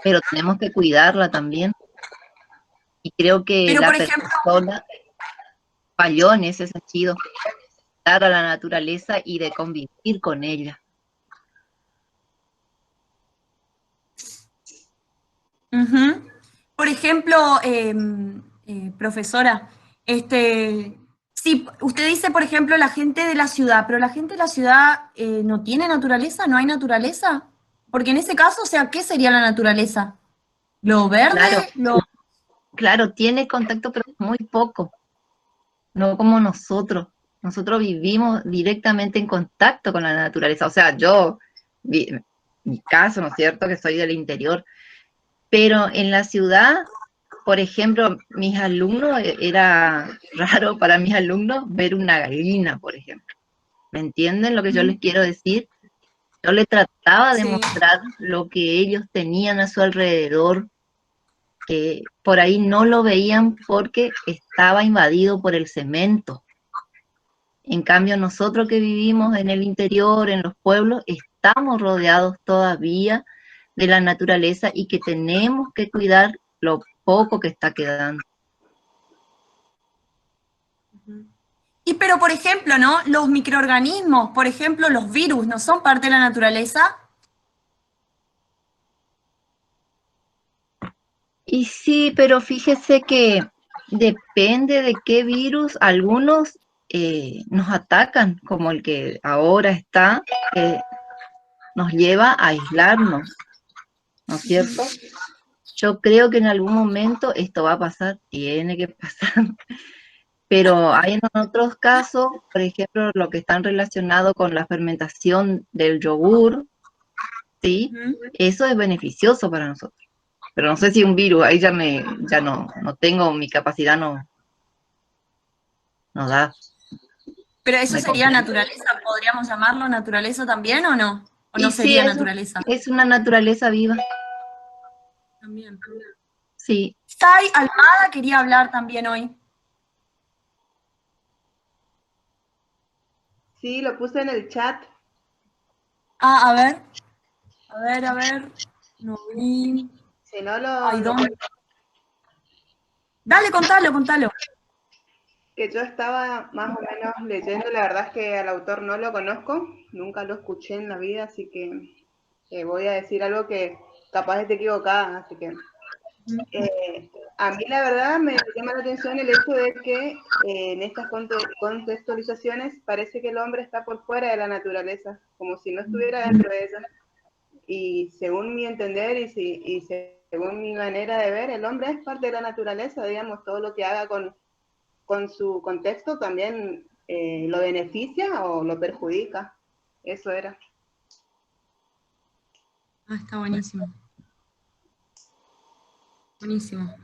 pero tenemos que cuidarla también. Y creo que Pero, la por ejemplo, persona falló en ese sentido, dar a la naturaleza y de convivir con ella. por ejemplo, profesora, sí, usted dice, por ejemplo, la gente de la ciudad, pero la gente de la ciudad no tiene naturaleza, no hay naturaleza. Porque en ese caso, o sea, ¿qué sería la naturaleza? ¿Lo verde? Claro, claro, tiene contacto, pero muy poco, no como nosotros. Nosotros vivimos directamente en contacto con la naturaleza. O sea, mi caso, ¿no es cierto?, que soy del interior, pero en la ciudad, por ejemplo, mis alumnos, era raro para mis alumnos ver una gallina, por ejemplo. ¿Me entienden lo que yo les quiero decir? Yo les trataba de Sí. mostrar lo que ellos tenían a su alrededor, que por ahí no lo veían porque estaba invadido por el cemento. En cambio, nosotros que vivimos en el interior, en los pueblos, estamos rodeados todavía de la naturaleza y que tenemos que cuidar lo poco que está quedando. Y pero, por ejemplo, ¿no? Los microorganismos, por ejemplo, los virus, ¿no son parte de la naturaleza? Y sí, pero fíjese que depende de qué virus, algunos nos atacan, como el que ahora está, nos lleva a aislarnos, ¿no es cierto? Yo creo que en algún momento esto va a pasar, tiene que pasar, pero hay en otros casos, por ejemplo, lo que están relacionados con la fermentación del yogur, ¿sí? Eso es beneficioso para nosotros. Pero no sé si un virus, ahí ya no tengo, mi capacidad no da. Pero eso sería naturaleza, ¿podríamos llamarlo naturaleza también o no? ¿O no Y sí, sería naturaleza? es una naturaleza viva. También. Sí. Sai Almada quería hablar también hoy. Sí, lo puse en el chat. Ah, a ver. A ver. No vi. Si no, Ay, ¿dónde? Dale, contalo. que yo estaba más o menos leyendo, la verdad es que al autor no lo conozco, nunca lo escuché en la vida, así que voy a decir algo que capaz esté equivocada, así que a mí la verdad me llama la atención el hecho de que en estas contextualizaciones parece que el hombre está por fuera de la naturaleza, como si no estuviera dentro de ella. Y según mi entender y según mi manera de ver, el hombre es parte de la naturaleza, digamos, todo lo que haga con su contexto también lo beneficia o lo perjudica. Eso era. Ah, está buenísimo. Buenísimo.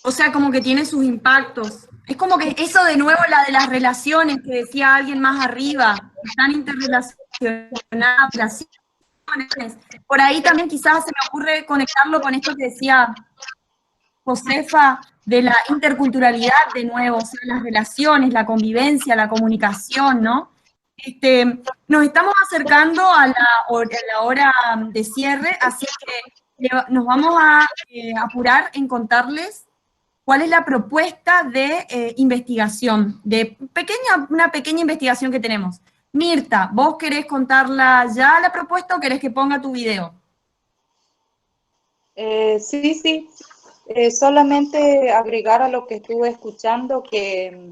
O sea, como que tiene sus impactos. Es como que eso de nuevo, la de las relaciones que decía alguien más arriba, están interrelacionadas, relaciones. Por ahí también quizás se me ocurre conectarlo con esto que decía Josefa, de la interculturalidad de nuevo, o sea, las relaciones, la convivencia, la comunicación, ¿no? Nos estamos acercando a la hora de cierre, así que nos vamos a apurar en contarles cuál es la propuesta de investigación, de una pequeña investigación que tenemos. Mirta, ¿vos querés contarla ya la propuesta o querés que ponga tu video? Sí. Solamente agregar a lo que estuve escuchando que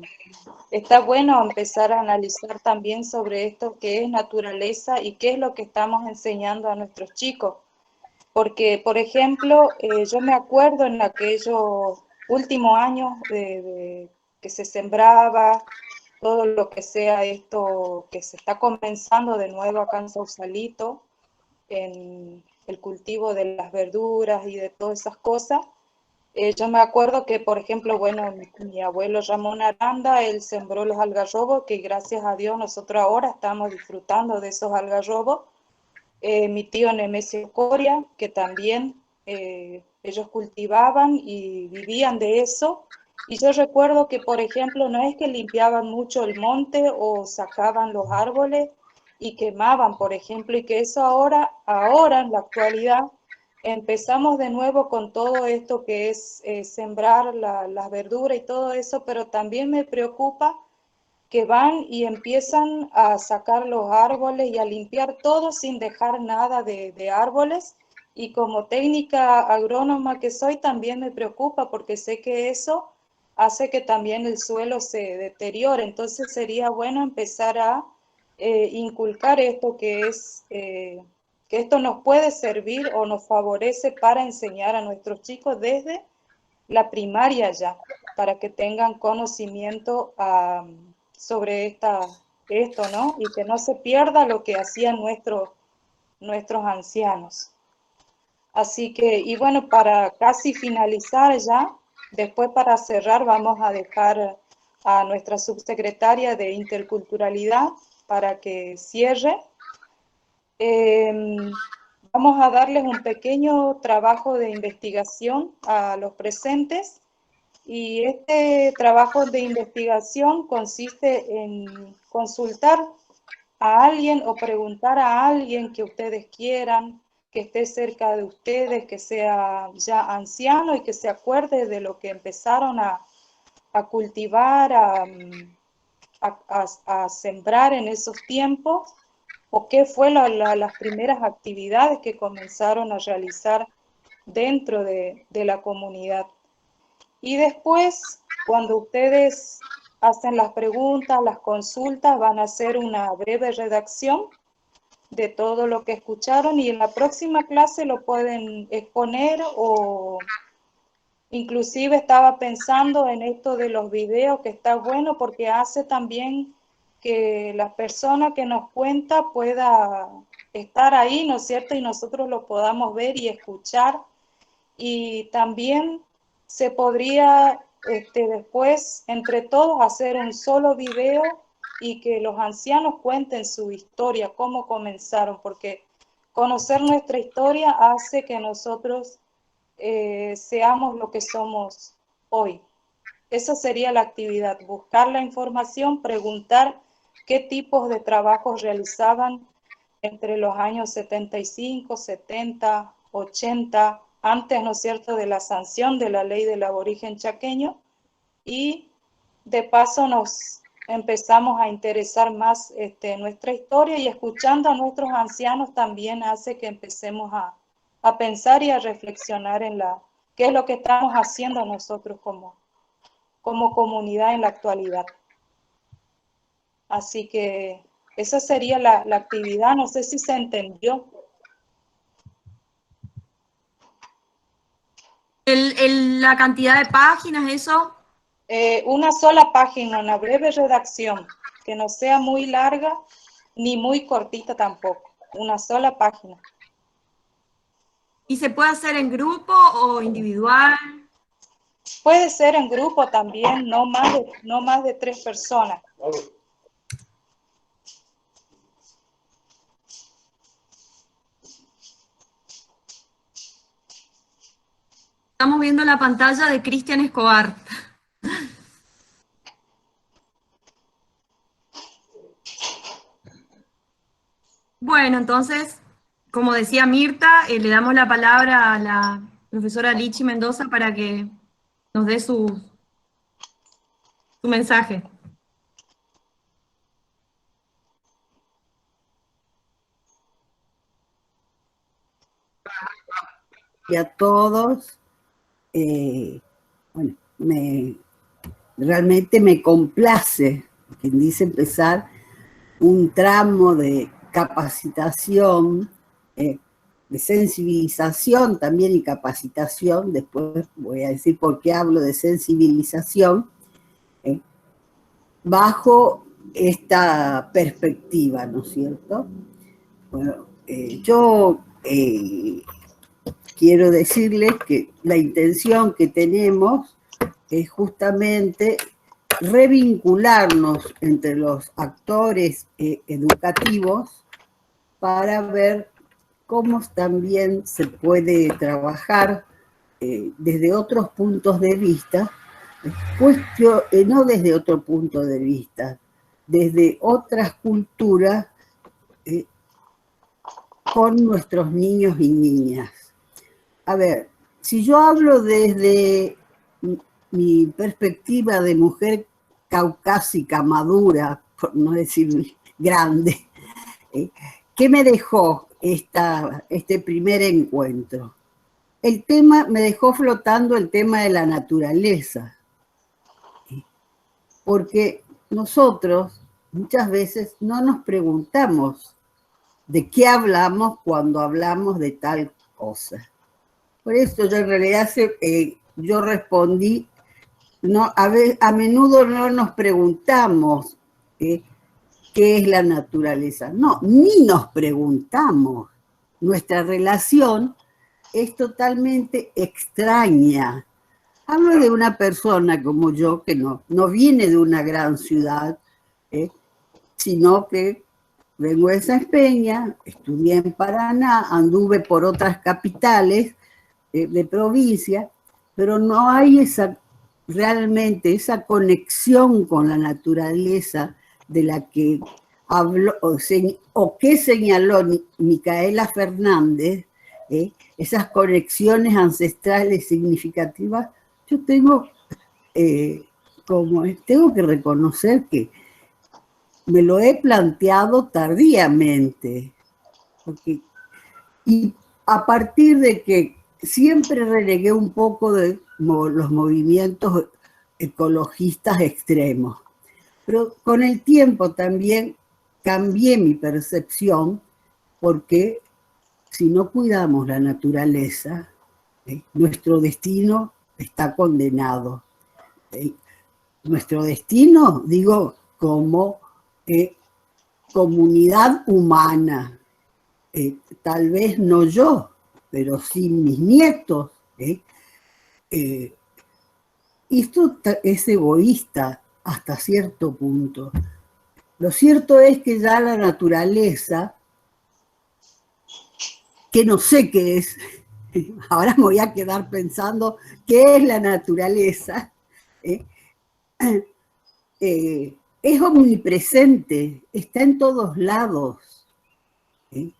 está bueno empezar a analizar también sobre esto que es naturaleza y qué es lo que estamos enseñando a nuestros chicos. Porque, por ejemplo, yo me acuerdo en aquellos últimos años que se sembraba, todo lo que sea esto que se está comenzando de nuevo acá en Sausalito, en el cultivo de las verduras y de todas esas cosas. Yo me acuerdo que, por ejemplo, bueno, mi abuelo Ramón Aranda, él sembró los algarrobos, que gracias a Dios nosotros ahora estamos disfrutando de esos algarrobos. Mi tío Nemesio Coria, que también ellos cultivaban y vivían de eso. Y yo recuerdo que, por ejemplo, no es que limpiaban mucho el monte o sacaban los árboles y quemaban, por ejemplo, y que eso ahora en la actualidad, empezamos de nuevo con todo esto que es sembrar las verduras y todo eso, pero también me preocupa que van y empiezan a sacar los árboles y a limpiar todo sin dejar nada de árboles. Y como técnica agrónoma que soy, también me preocupa porque sé que eso hace que también el suelo se deteriore. Entonces sería bueno empezar a inculcar esto que es... que esto nos puede servir o nos favorece para enseñar a nuestros chicos desde la primaria ya, para que tengan conocimiento sobre esto, ¿no? Y que no se pierda lo que hacían nuestros ancianos. Así que, y bueno, para casi finalizar ya, después para cerrar vamos a dejar a nuestra subsecretaria de Interculturalidad para que cierre. Vamos a darles un pequeño trabajo de investigación a los presentes y este trabajo de investigación consiste en consultar a alguien o preguntar a alguien que ustedes quieran, que esté cerca de ustedes, que sea ya anciano y que se acuerde de lo que empezaron a cultivar, a sembrar en esos tiempos, o qué fue las primeras actividades que comenzaron a realizar dentro de la comunidad. Y después, cuando ustedes hacen las preguntas, las consultas, van a hacer una breve redacción de todo lo que escucharon y en la próxima clase lo pueden exponer o inclusive estaba pensando en esto de los videos, que está bueno porque hace también que la persona que nos cuenta pueda estar ahí, ¿no es cierto? Y nosotros lo podamos ver y escuchar. Y también se podría después, entre todos, hacer un solo video y que los ancianos cuenten su historia, cómo comenzaron, porque conocer nuestra historia hace que nosotros seamos lo que somos hoy. esa sería la actividad, buscar la información, preguntar qué tipos de trabajos realizaban entre los años 75, 70, 80, antes, ¿no es cierto?, de la sanción de la ley del aborigen chaqueño, y de paso nos empezamos a interesar más en nuestra historia, y escuchando a nuestros ancianos también hace que empecemos a pensar y a reflexionar en qué es lo que estamos haciendo nosotros como comunidad en la actualidad. Así que esa sería la actividad, no sé si se entendió. La cantidad de páginas, eso. Una sola página, una breve redacción, que no sea muy larga ni muy cortita tampoco, una sola página. ¿Y se puede hacer en grupo o individual? Puede ser en grupo también, no más de 3 personas. Estamos viendo la pantalla de Cristian Escobar. Bueno, entonces, como decía Mirta, le damos la palabra a la profesora Lichi Mendoza para que nos dé su mensaje. Y a todos, bueno, realmente me complace, quien dice, empezar un tramo de capacitación, de sensibilización también y capacitación. Después voy a decir por qué hablo de sensibilización, bajo esta perspectiva, ¿no es cierto? Bueno, yo quiero decirles que la intención que tenemos es justamente revincularnos entre los actores educativos para ver cómo también se puede trabajar desde otros puntos de vista, pues no desde otro punto de vista, desde otras culturas con nuestros niños y niñas. A ver, si yo hablo desde mi perspectiva de mujer caucásica, madura, por no decir grande, ¿qué me dejó este primer encuentro? Me dejó flotando el tema de la naturaleza, porque nosotros muchas veces no nos preguntamos de qué hablamos cuando hablamos de tal cosa. Por eso yo en realidad yo respondí, a menudo no nos preguntamos qué es la naturaleza. No, ni nos preguntamos. Nuestra relación es totalmente extraña. Hablo de una persona como yo que no viene de una gran ciudad, sino que vengo de Sáenz Peña, estudié en Paraná, anduve por otras capitales de provincia, pero no hay realmente esa conexión con la naturaleza de la que habló o que señaló Micaela Fernández, esas conexiones ancestrales significativas. Yo tengo que reconocer que me lo he planteado tardíamente, y a partir de que siempre renegué un poco de los movimientos ecologistas extremos, pero con el tiempo también cambié mi percepción, porque si no cuidamos la naturaleza, nuestro destino está condenado. Nuestro destino, digo, como comunidad humana, tal vez no yo, pero sí mis nietos. Y esto es egoísta hasta cierto punto. Lo cierto es que ya la naturaleza, que no sé qué es, ahora me voy a quedar pensando qué es la naturaleza, es omnipresente, está en todos lados, ¿sí?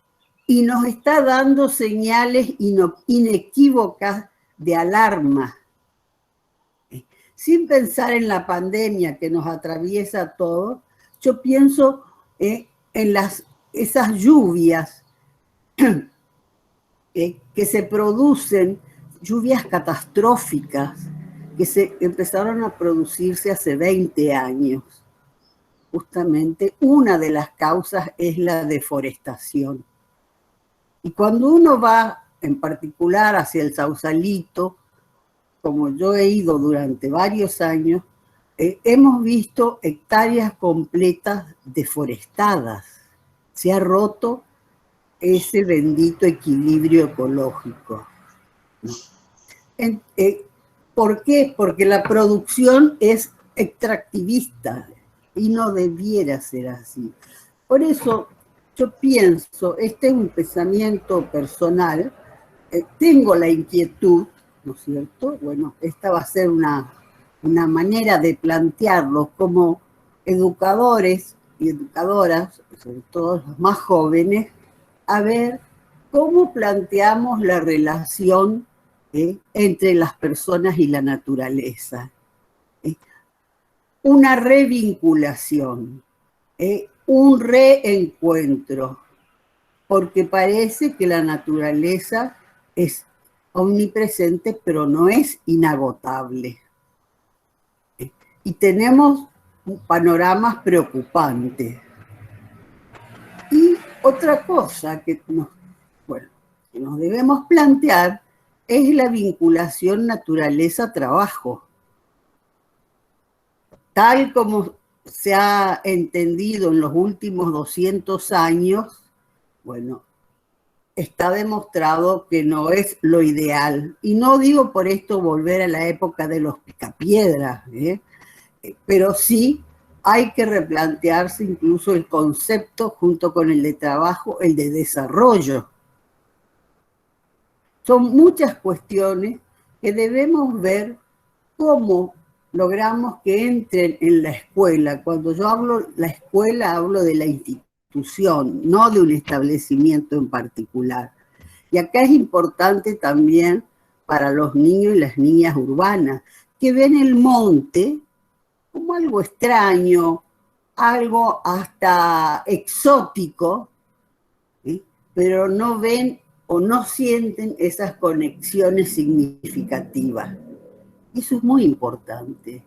Y nos está dando señales inequívocas de alarma. Sin pensar en la pandemia que nos atraviesa a todos, yo pienso en esas lluvias que se producen, lluvias catastróficas, que se empezaron a producirse hace 20 años. Justamente una de las causas es la deforestación. Y cuando uno va en particular hacia el Sausalito, como yo he ido durante varios años, hemos visto hectáreas completas deforestadas. Se ha roto ese bendito equilibrio ecológico, ¿no? ¿Por qué? Porque la producción es extractivista y no debiera ser así. Por eso yo pienso, este es un pensamiento personal, tengo la inquietud, ¿no es cierto? Bueno, esta va a ser una manera de plantearlo como educadores y educadoras, sobre todo los más jóvenes, a ver cómo planteamos la relación entre las personas y la naturaleza. Una revinculación, un reencuentro, porque parece que la naturaleza es omnipresente, pero no es inagotable. Y tenemos panoramas preocupantes. Y otra cosa que nos debemos plantear es la vinculación naturaleza-trabajo. Tal como se ha entendido en los últimos 200 años, bueno, está demostrado que no es lo ideal. Y no digo por esto volver a la época de los picapiedras, pero sí hay que replantearse incluso el concepto junto con el de trabajo, el de desarrollo. Son muchas cuestiones que debemos ver cómo logramos que entren en la escuela. Cuando yo hablo la escuela, hablo de la institución, no de un establecimiento en particular. Y acá es importante también para los niños y las niñas urbanas, que ven el monte como algo extraño, algo hasta exótico, ¿sí? Pero no ven o no sienten esas conexiones significativas. Eso es muy importante.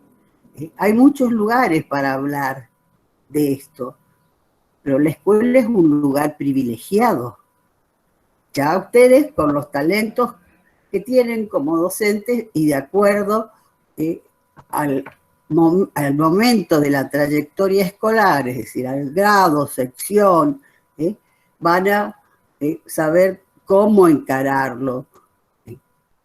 Hay muchos lugares para hablar de esto, pero la escuela es un lugar privilegiado. Ya ustedes, con los talentos que tienen como docentes y de acuerdo al momento de la trayectoria escolar, es decir, al grado, sección, van a saber cómo encararlo.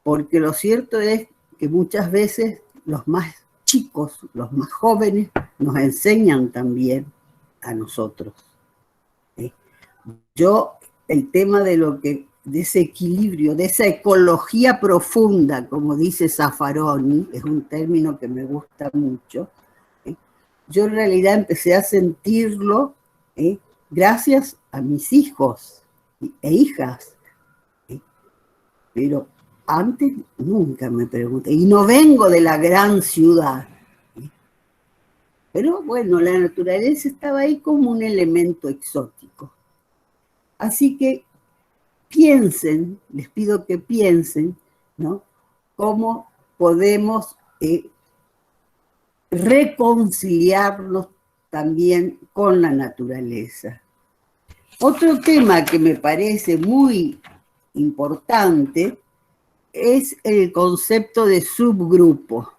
Porque lo cierto es que muchas veces los más chicos, los más jóvenes, nos enseñan también a nosotros. Yo, el tema de ese equilibrio, de esa ecología profunda, como dice Zaffaroni, es un término que me gusta mucho, yo en realidad empecé a sentirlo gracias a mis hijos e hijas. Pero antes nunca me pregunté, y no vengo de la gran ciudad. Pero bueno, la naturaleza estaba ahí como un elemento exótico. Así que piensen, les pido que piensen, ¿no? Cómo podemos reconciliarnos también con la naturaleza. Otro tema que me parece muy importante es el concepto de subgrupo.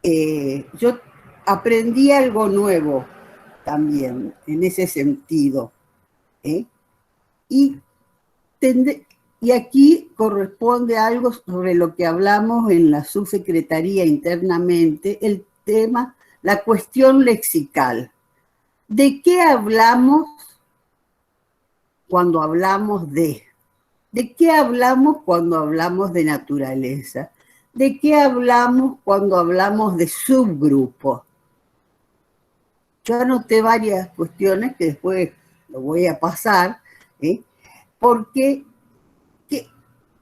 Yo aprendí algo nuevo también en ese sentido. Y aquí corresponde algo sobre lo que hablamos en la subsecretaría internamente, el tema, la cuestión lexical. ¿De qué hablamos cuando hablamos de? ¿De qué hablamos cuando hablamos de naturaleza? ¿De qué hablamos cuando hablamos de subgrupos? Yo anoté varias cuestiones que después lo voy a pasar, porque ¿qué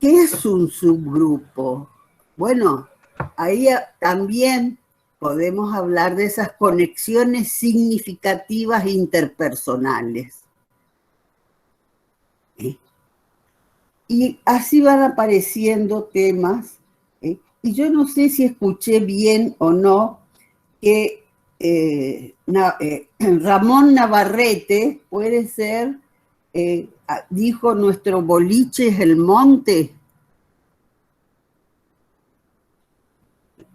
es un subgrupo? Bueno, ahí también podemos hablar de esas conexiones significativas interpersonales. Y así van apareciendo temas, y yo no sé si escuché bien o no que Ramón Navarrete, puede ser, dijo nuestro boliche es el monte.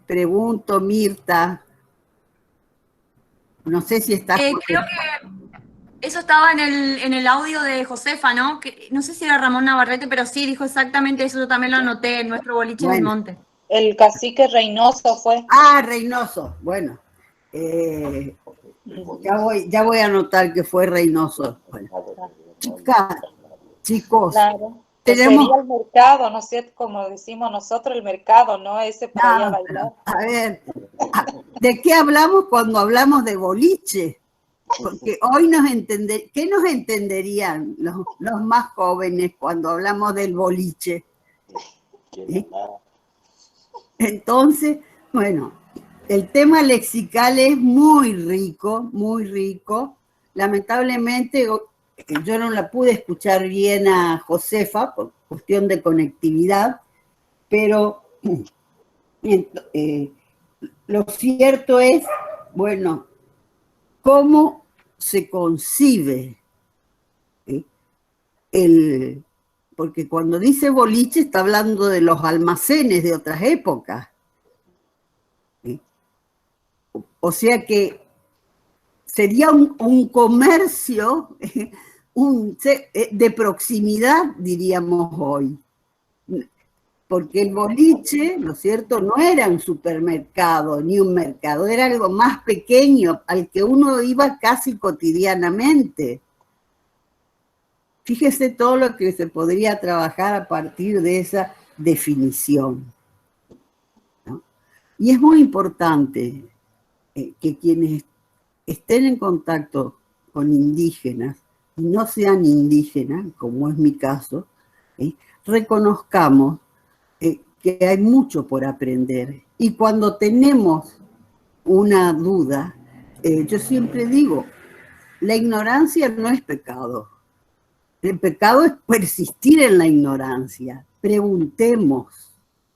Pregunto, Mirta. No sé si está... Creo que eso estaba en el audio de Josefa, ¿no? Que, no sé si era Ramón Navarrete, pero sí, dijo exactamente eso, yo también lo anoté en nuestro boliche del monte. El cacique Reynoso fue. Ah, Reynoso, bueno. Ya voy a anotar que fue Reynoso. Bueno. Chicos, claro. tenemos... Sería el mercado, no sé, como decimos nosotros, el mercado, ¿no? Ese para ir a bailar. A ver, ¿de qué hablamos cuando hablamos de boliche? Porque hoy ¿qué nos entenderían los más jóvenes cuando hablamos del boliche? Entonces, bueno, el tema lexical es muy rico, muy rico. Lamentablemente, yo no la pude escuchar bien a Josefa por cuestión de conectividad, pero lo cierto es, bueno, cómo se concibe porque cuando dice boliche está hablando de los almacenes de otras épocas. O sea que sería un comercio de proximidad, diríamos hoy. Porque el boliche, ¿no es cierto?, no era un supermercado ni un mercado, era algo más pequeño al que uno iba casi cotidianamente. Fíjese todo lo que se podría trabajar a partir de esa definición, ¿no? Y es muy importante que quienes estén en contacto con indígenas y no sean indígenas, como es mi caso, reconozcamos que hay mucho por aprender. Y cuando tenemos una duda, yo siempre digo, la ignorancia no es pecado. El pecado es persistir en la ignorancia. Preguntemos,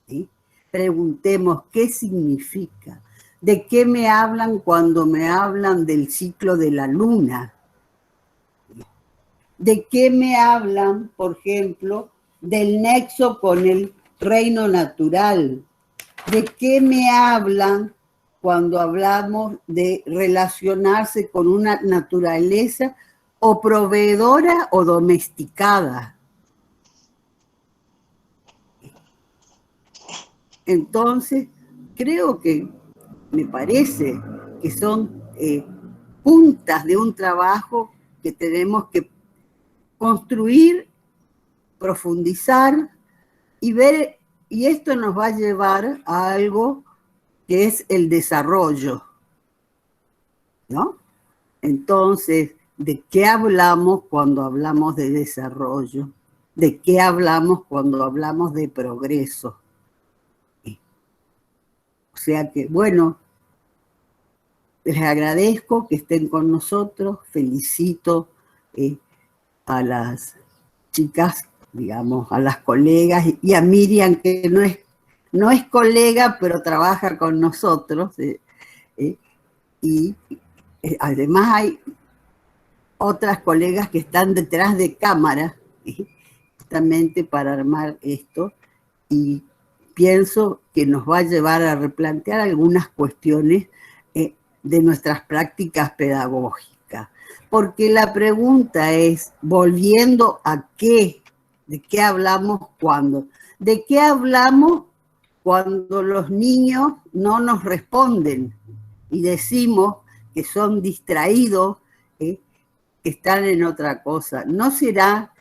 ¿sí? Preguntemos qué significa, de qué me hablan cuando me hablan del ciclo de la luna, de qué me hablan, por ejemplo, del nexo con el reino natural, de qué me hablan cuando hablamos de relacionarse con una naturaleza o proveedora o domesticada. Entonces, creo que me parece que son puntas de un trabajo que tenemos que construir, profundizar y ver, y esto nos va a llevar a algo que es el desarrollo, ¿no? Entonces, ¿de qué hablamos cuando hablamos de desarrollo? ¿De qué hablamos cuando hablamos de progreso? O sea que, bueno, les agradezco que estén con nosotros, felicito a las chicas, digamos, a las colegas, y a Miriam, que no es colega, pero trabaja con nosotros, y además hay otras colegas que están detrás de cámara, justamente para armar esto, y pienso que nos va a llevar a replantear algunas cuestiones de nuestras prácticas pedagógicas. Porque la pregunta es, volviendo a qué, ¿de qué hablamos cuándo? ¿De qué hablamos cuando los niños no nos responden y decimos que son distraídos, que están en otra cosa? ¿No será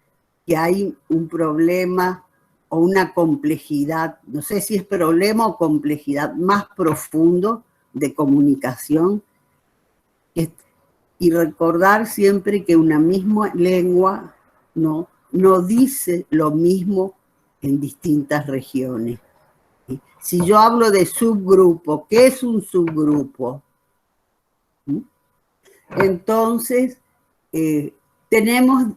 que hay un problema o una complejidad, no sé si es problema o complejidad más profundo de comunicación, y recordar siempre que una misma lengua no dice lo mismo en distintas regiones. Si yo hablo de subgrupo, ¿qué es un subgrupo? Entonces, tenemos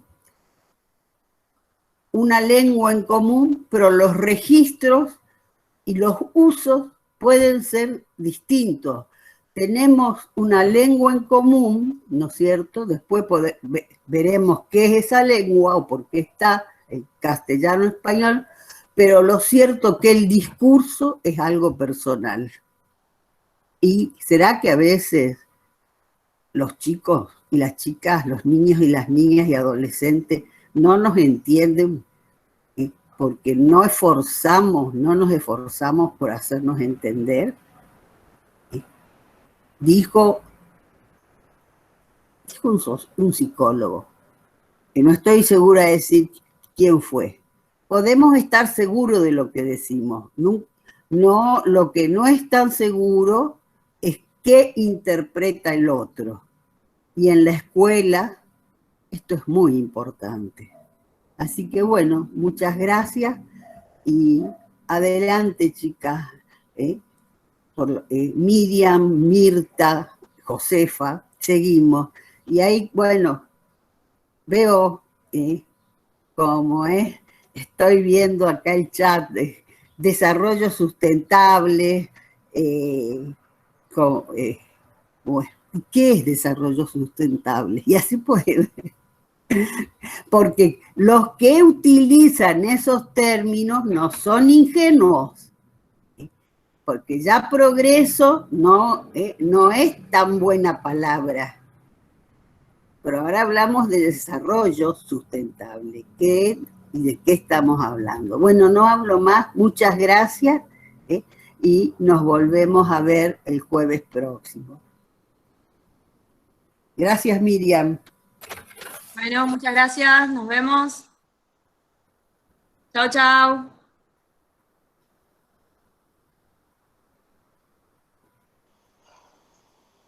una lengua en común, pero los registros y los usos pueden ser distintos. Tenemos una lengua en común, ¿no es cierto? Después veremos qué es esa lengua o por qué está en castellano o español, pero lo cierto es que el discurso es algo personal. ¿Y será que a veces los chicos y las chicas, los niños y las niñas y adolescentes no nos entienden porque no nos esforzamos por hacernos entender? Dijo un psicólogo, que no estoy segura de decir quién fue. Podemos estar seguros de lo que decimos. No, lo que no es tan seguro es qué interpreta el otro. Y en la escuela esto es muy importante. Así que bueno, muchas gracias y adelante, chicas. Miriam, Mirta, Josefa, seguimos. Y ahí, bueno, veo cómo es, estoy viendo acá el chat de desarrollo sustentable. Bueno, ¿qué es desarrollo sustentable? Y así puede ver. Porque los que utilizan esos términos no son ingenuos, porque ya progreso no es tan buena palabra. Pero ahora hablamos de desarrollo sustentable. ¿Y de qué estamos hablando? Bueno, no hablo más. Muchas gracias y nos volvemos a ver el jueves próximo. Gracias, Miriam. Bueno, muchas gracias. Nos vemos. Chao, chao.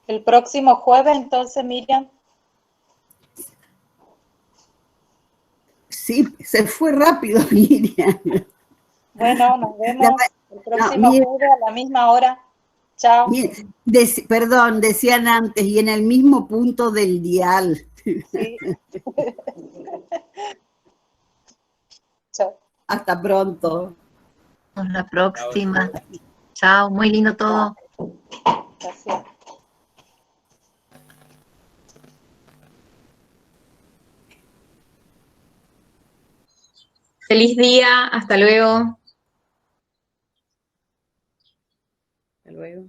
El próximo jueves, entonces, Miriam. Sí, se fue rápido, Miriam. Bueno, nos vemos el próximo jueves a la misma hora. Chao. Perdón, decían antes, y en el mismo punto del dial. Sí. Chao. Hasta pronto. Hasta la próxima. Chao, muy lindo todo. Gracias. Feliz día, hasta luego. Hasta luego.